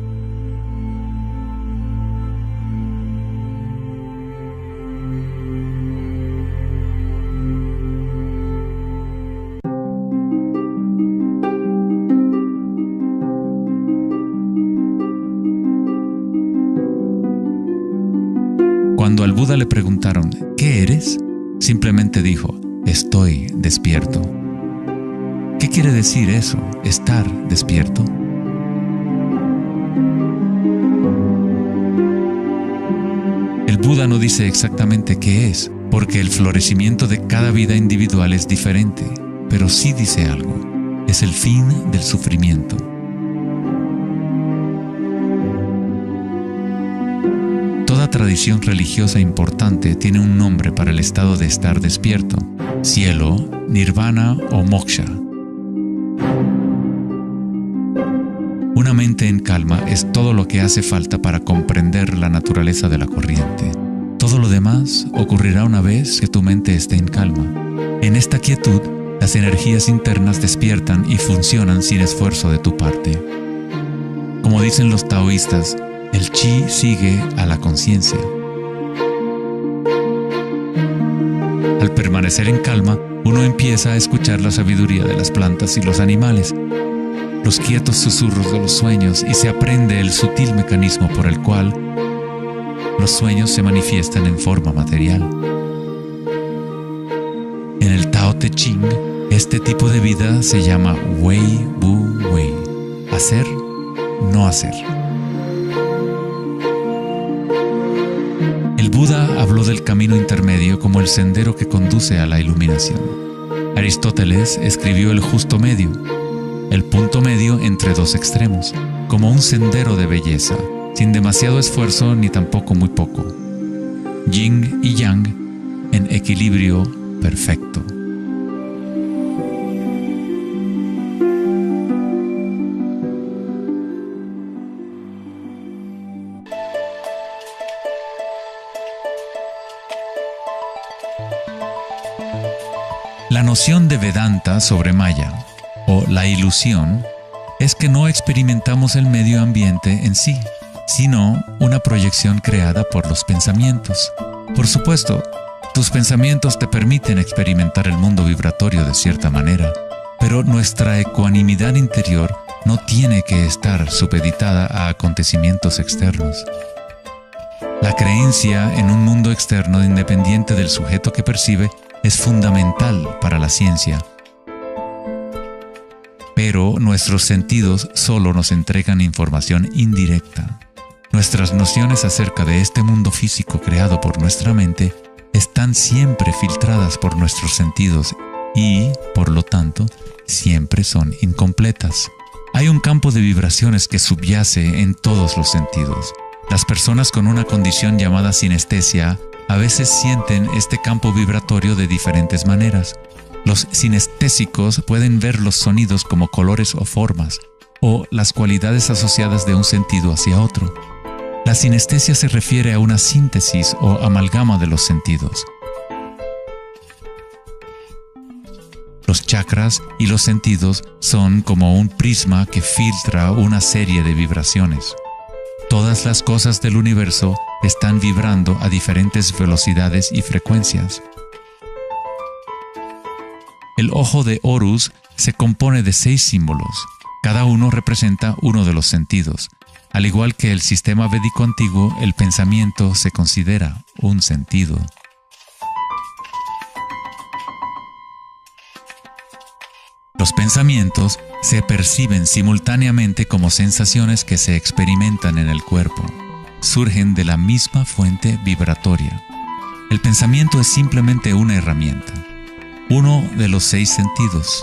Cuando al Buda le preguntaron, ¿qué eres?, simplemente dijo, estoy despierto. ¿Qué quiere decir eso, estar despierto? El Buda no dice exactamente qué es, porque el florecimiento de cada vida individual es diferente, pero sí dice algo, es el fin del sufrimiento. Toda tradición religiosa importante tiene un nombre para el estado de estar despierto: cielo, nirvana o moksha. Una mente en calma es todo lo que hace falta para comprender la naturaleza de la corriente. Todo lo demás ocurrirá una vez que tu mente esté en calma. En esta quietud, las energías internas despiertan y funcionan sin esfuerzo de tu parte. Como dicen los taoístas, el chi sigue a la conciencia. Al permanecer en calma, uno empieza a escuchar la sabiduría de las plantas y los animales, los quietos susurros de los sueños, y se aprende el sutil mecanismo por el cual los sueños se manifiestan en forma material. En el Tao Te Ching, este tipo de vida se llama Wei Bu Wei, hacer, no hacer. El Buda habló del camino intermedio como el sendero que conduce a la iluminación. Aristóteles escribió el justo medio, el punto medio entre dos extremos, como un sendero de belleza, sin demasiado esfuerzo ni tampoco muy poco. Yin y Yang en equilibrio perfecto. La noción de Vedanta sobre Maya, o la ilusión, es que no experimentamos el medio ambiente en sí, sino una proyección creada por los pensamientos. Por supuesto, tus pensamientos te permiten experimentar el mundo vibratorio de cierta manera, pero nuestra ecuanimidad interior no tiene que estar supeditada a acontecimientos externos. La creencia en un mundo externo independiente del sujeto que percibe es fundamental para la ciencia. Pero nuestros sentidos solo nos entregan información indirecta. Nuestras nociones acerca de este mundo físico creado por nuestra mente están siempre filtradas por nuestros sentidos y, por lo tanto, siempre son incompletas. Hay un campo de vibraciones que subyace en todos los sentidos. Las personas con una condición llamada sinestesia a veces sienten este campo vibratorio de diferentes maneras. Los sinestésicos pueden ver los sonidos como colores o formas, o las cualidades asociadas de un sentido hacia otro. La sinestesia se refiere a una síntesis o amalgama de los sentidos. Los chakras y los sentidos son como un prisma que filtra una serie de vibraciones. Todas las cosas del universo están vibrando a diferentes velocidades y frecuencias. El ojo de Horus se compone de 6 símbolos. Cada uno representa uno de los sentidos. Al igual que el sistema védico antiguo, el pensamiento se considera un sentido. Los pensamientos se perciben simultáneamente como sensaciones que se experimentan en el cuerpo. Surgen de la misma fuente vibratoria. El pensamiento es simplemente una herramienta, uno de los 6 sentidos,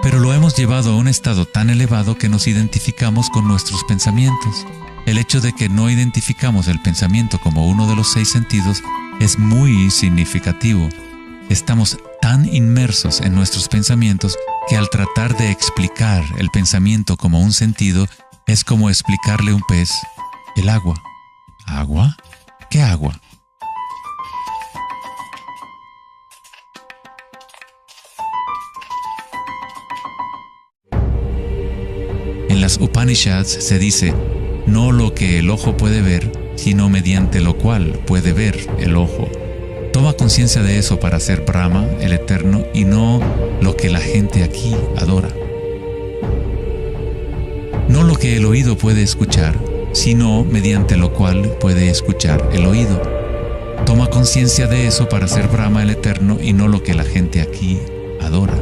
pero lo hemos llevado a un estado tan elevado que nos identificamos con nuestros pensamientos. El hecho de que no identificamos el pensamiento como uno de los 6 sentidos es muy significativo. Estamos tan inmersos en nuestros pensamientos que al tratar de explicar el pensamiento como un sentido, es como explicarle a un pez el agua. ¿Agua? ¿Qué agua? En las Upanishads se dice, no lo que el ojo puede ver, sino mediante lo cual puede ver el ojo. Toma conciencia de eso para ser Brahma, el Eterno, y no lo que la gente aquí adora. No lo que el oído puede escuchar, sino mediante lo cual puede escuchar el oído. Toma conciencia de eso para ser Brahma, el Eterno, y no lo que la gente aquí adora.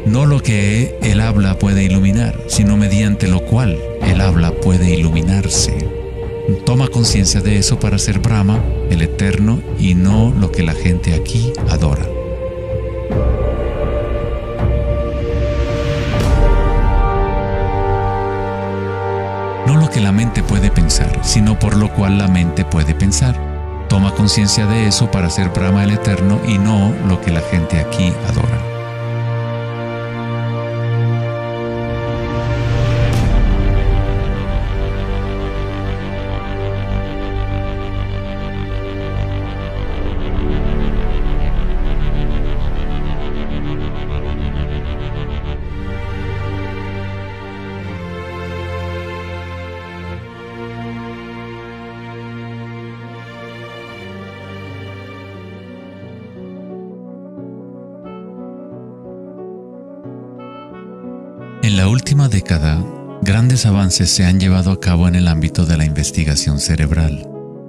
No lo que el habla puede iluminar, sino mediante lo cual el habla puede iluminarse. Toma conciencia de eso para ser Brahma, el Eterno, y no lo que la gente aquí adora. No lo que la mente puede pensar, sino por lo cual la mente puede pensar. Toma conciencia de eso para ser Brahma, el Eterno, y no lo que la gente aquí adora. En la última década, grandes avances se han llevado a cabo en el ámbito de la investigación cerebral.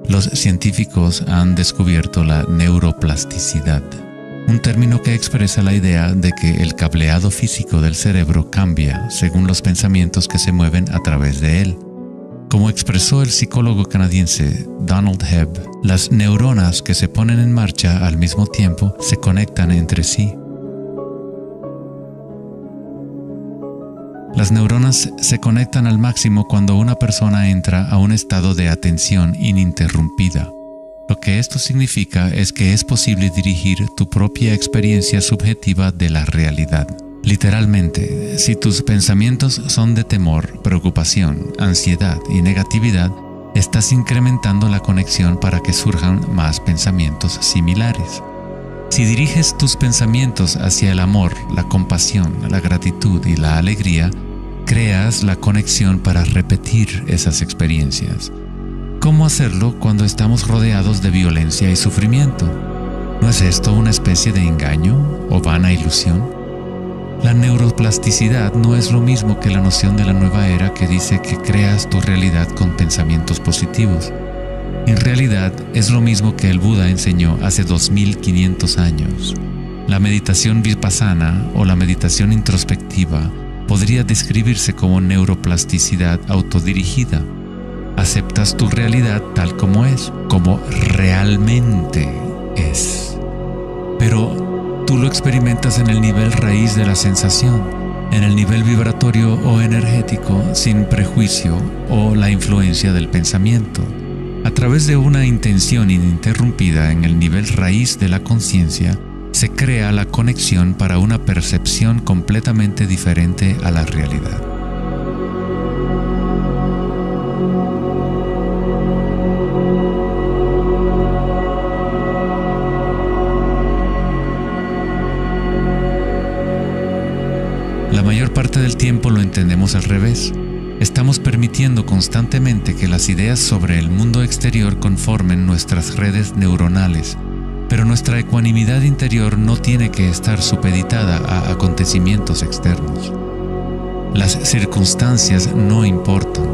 Los científicos han descubierto la neuroplasticidad, un término que expresa la idea de que el cableado físico del cerebro cambia según los pensamientos que se mueven a través de él. Como expresó el psicólogo canadiense Donald Hebb, las neuronas que se ponen en marcha al mismo tiempo se conectan entre sí. Las neuronas se conectan al máximo cuando una persona entra a un estado de atención ininterrumpida. Lo que esto significa es que es posible dirigir tu propia experiencia subjetiva de la realidad. Literalmente, si tus pensamientos son de temor, preocupación, ansiedad y negatividad, estás incrementando la conexión para que surjan más pensamientos similares. Si diriges tus pensamientos hacia el amor, la compasión, la gratitud y la alegría, creas la conexión para repetir esas experiencias. ¿Cómo hacerlo cuando estamos rodeados de violencia y sufrimiento? ¿No es esto una especie de engaño o vana ilusión? La neuroplasticidad no es lo mismo que la noción de la nueva era que dice que creas tu realidad con pensamientos positivos. En realidad, es lo mismo que el Buda enseñó hace 2500 años. La meditación vipassana o la meditación introspectiva podría describirse como neuroplasticidad autodirigida. Aceptas tu realidad tal como es, como realmente es. Pero tú lo experimentas en el nivel raíz de la sensación, en el nivel vibratorio o energético, sin prejuicio o la influencia del pensamiento. A través de una intención ininterrumpida en el nivel raíz de la conciencia, se crea la conexión para una percepción completamente diferente a la realidad. La mayor parte del tiempo lo entendemos al revés. Estamos permitiendo constantemente que las ideas sobre el mundo exterior conformen nuestras redes neuronales, pero nuestra ecuanimidad interior no tiene que estar supeditada a acontecimientos externos. Las circunstancias no importan,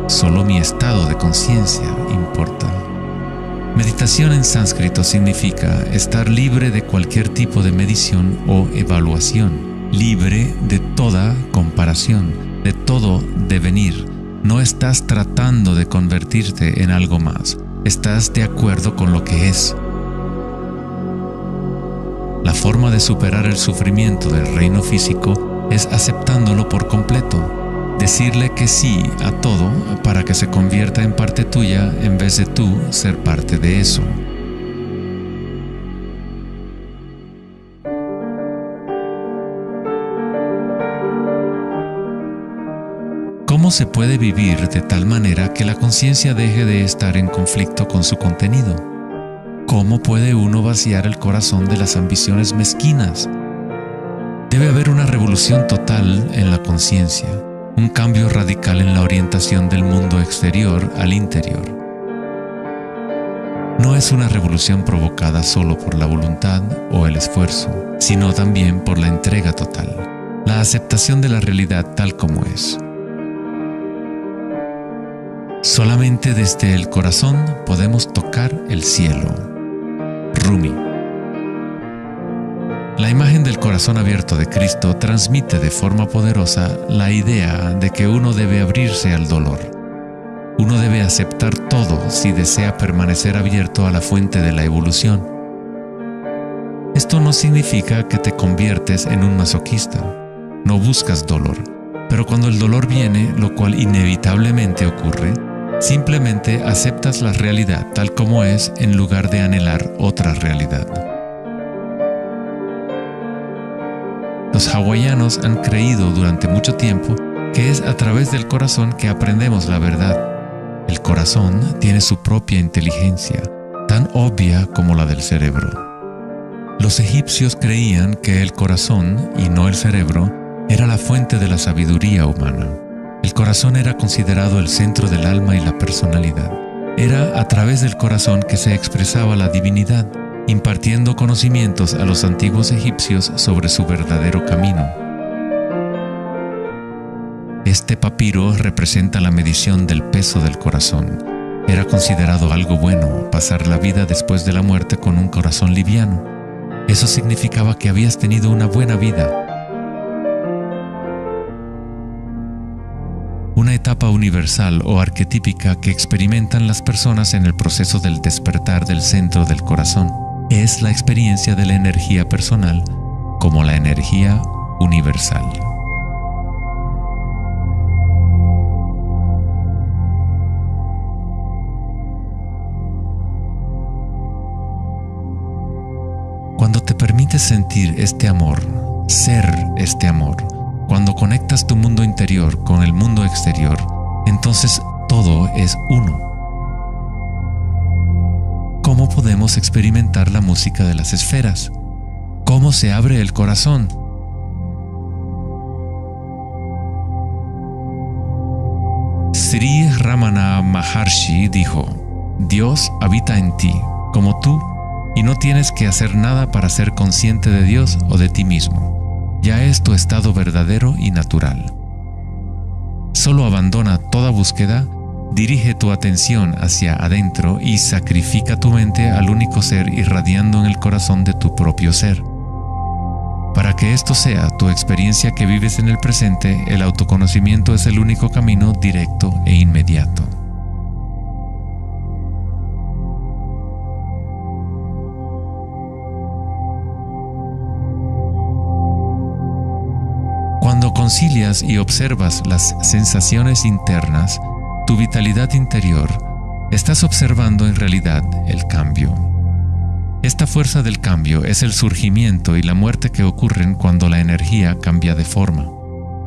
solo mi estado de conciencia importa. Meditación en sánscrito significa estar libre de cualquier tipo de medición o evaluación, libre de toda comparación, de todo devenir. No estás tratando de convertirte en algo más, estás de acuerdo con lo que es. La forma de superar el sufrimiento del reino físico es aceptándolo por completo, decirle que sí a todo para que se convierta en parte tuya en vez de tú ser parte de eso. ¿Cómo se puede vivir de tal manera que la conciencia deje de estar en conflicto con su contenido? ¿Cómo puede uno vaciar el corazón de las ambiciones mezquinas? Debe haber una revolución total en la conciencia, un cambio radical en la orientación del mundo exterior al interior. No es una revolución provocada solo por la voluntad o el esfuerzo, sino también por la entrega total, la aceptación de la realidad tal como es. Solamente desde el corazón podemos tocar el cielo. Rumi. La imagen del corazón abierto de Cristo transmite de forma poderosa la idea de que uno debe abrirse al dolor. Uno debe aceptar todo si desea permanecer abierto a la fuente de la evolución. Esto no significa que te conviertes en un masoquista. No buscas dolor, pero cuando el dolor viene, lo cual inevitablemente ocurre, simplemente aceptas la realidad tal como es en lugar de anhelar otra realidad. Los hawaianos han creído durante mucho tiempo que es a través del corazón que aprendemos la verdad. El corazón tiene su propia inteligencia, tan obvia como la del cerebro. Los egipcios creían que el corazón, y no el cerebro, era la fuente de la sabiduría humana. El corazón era considerado el centro del alma y la personalidad. Era a través del corazón que se expresaba la divinidad, impartiendo conocimientos a los antiguos egipcios sobre su verdadero camino. Este papiro representa la medición del peso del corazón. Era considerado algo bueno pasar la vida después de la muerte con un corazón liviano. Eso significaba que habías tenido una buena vida. Una etapa universal o arquetípica que experimentan las personas en el proceso del despertar del centro del corazón es la experiencia de la energía personal como la energía universal. Cuando te permites sentir este amor, ser este amor, cuando conectas tu mundo interior con el mundo exterior, entonces todo es uno. ¿Cómo podemos experimentar la música de las esferas? ¿Cómo se abre el corazón? Sri Ramana Maharshi dijo: Dios habita en ti, como tú, y no tienes que hacer nada para ser consciente de Dios o de ti mismo. Ya es tu estado verdadero y natural. Solo abandona toda búsqueda, dirige tu atención hacia adentro y sacrifica tu mente al único ser irradiando en el corazón de tu propio ser. Para que esto sea tu experiencia que vives en el presente, el autoconocimiento es el único camino directo e inmediato. Cuando concilias y observas las sensaciones internas, tu vitalidad interior, estás observando en realidad el cambio. Esta fuerza del cambio es el surgimiento y la muerte que ocurren cuando la energía cambia de forma.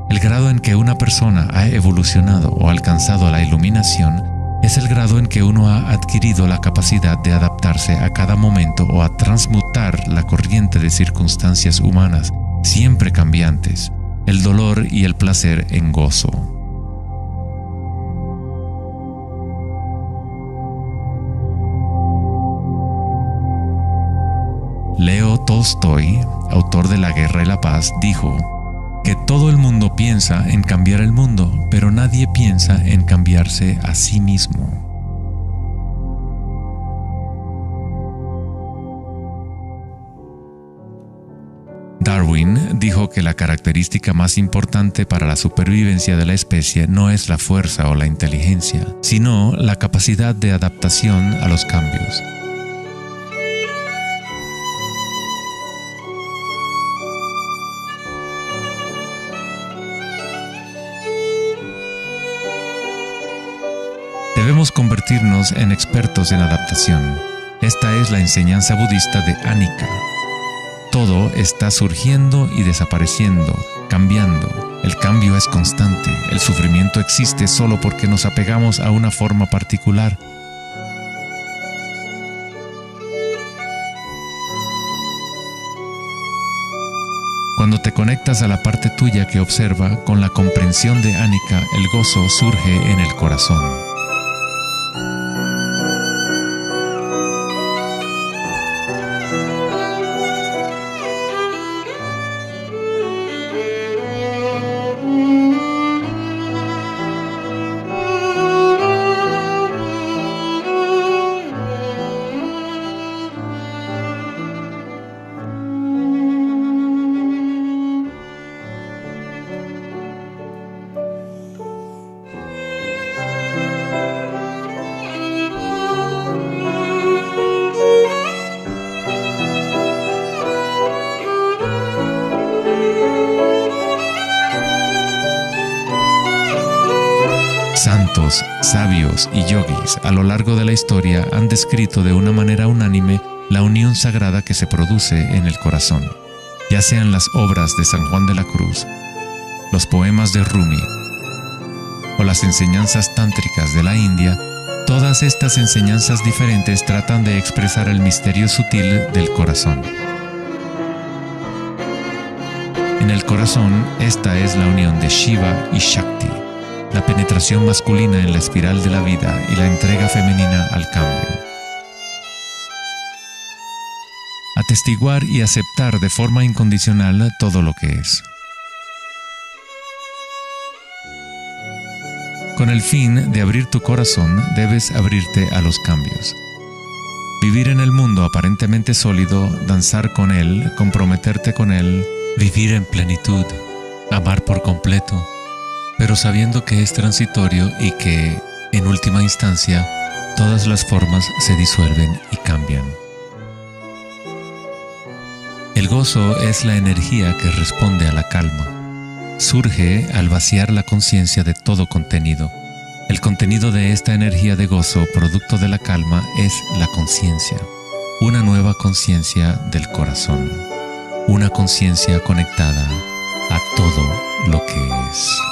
El grado en que una persona ha evolucionado o alcanzado la iluminación es el grado en que uno ha adquirido la capacidad de adaptarse a cada momento o a transmutar la corriente de circunstancias humanas, siempre cambiantes, el dolor y el placer en gozo. Leo Tolstoy, autor de La Guerra y la Paz, dijo que todo el mundo piensa en cambiar el mundo, pero nadie piensa en cambiarse a sí mismo. Darwin dijo que la característica más importante para la supervivencia de la especie no es la fuerza o la inteligencia, sino la capacidad de adaptación a los cambios. Debemos convertirnos en expertos en adaptación. Esta es la enseñanza budista de Anicca. Todo está surgiendo y desapareciendo, cambiando. El cambio es constante. El sufrimiento existe solo porque nos apegamos a una forma particular. Cuando te conectas a la parte tuya que observa, con la comprensión de Anicca, el gozo surge en el corazón. Santos, sabios y yogis a lo largo de la historia han descrito de una manera unánime la unión sagrada que se produce en el corazón, ya sean las obras de San Juan de la Cruz, los poemas de Rumi o las enseñanzas tántricas de la India. Todas estas enseñanzas diferentes tratan de expresar el misterio sutil del corazón. En el corazón, esta es la unión de Shiva y Shakti, la penetración masculina en la espiral de la vida y la entrega femenina al cambio. Atestiguar y aceptar de forma incondicional todo lo que es. Con el fin de abrir tu corazón, debes abrirte a los cambios. Vivir en el mundo aparentemente sólido, danzar con él, comprometerte con él, vivir en plenitud, amar por completo, pero sabiendo que es transitorio y que, en última instancia, todas las formas se disuelven y cambian. El gozo es la energía que responde a la calma. Surge al vaciar la conciencia de todo contenido. El contenido de esta energía de gozo, producto de la calma, es la conciencia. Una nueva conciencia del corazón. Una conciencia conectada a todo lo que es.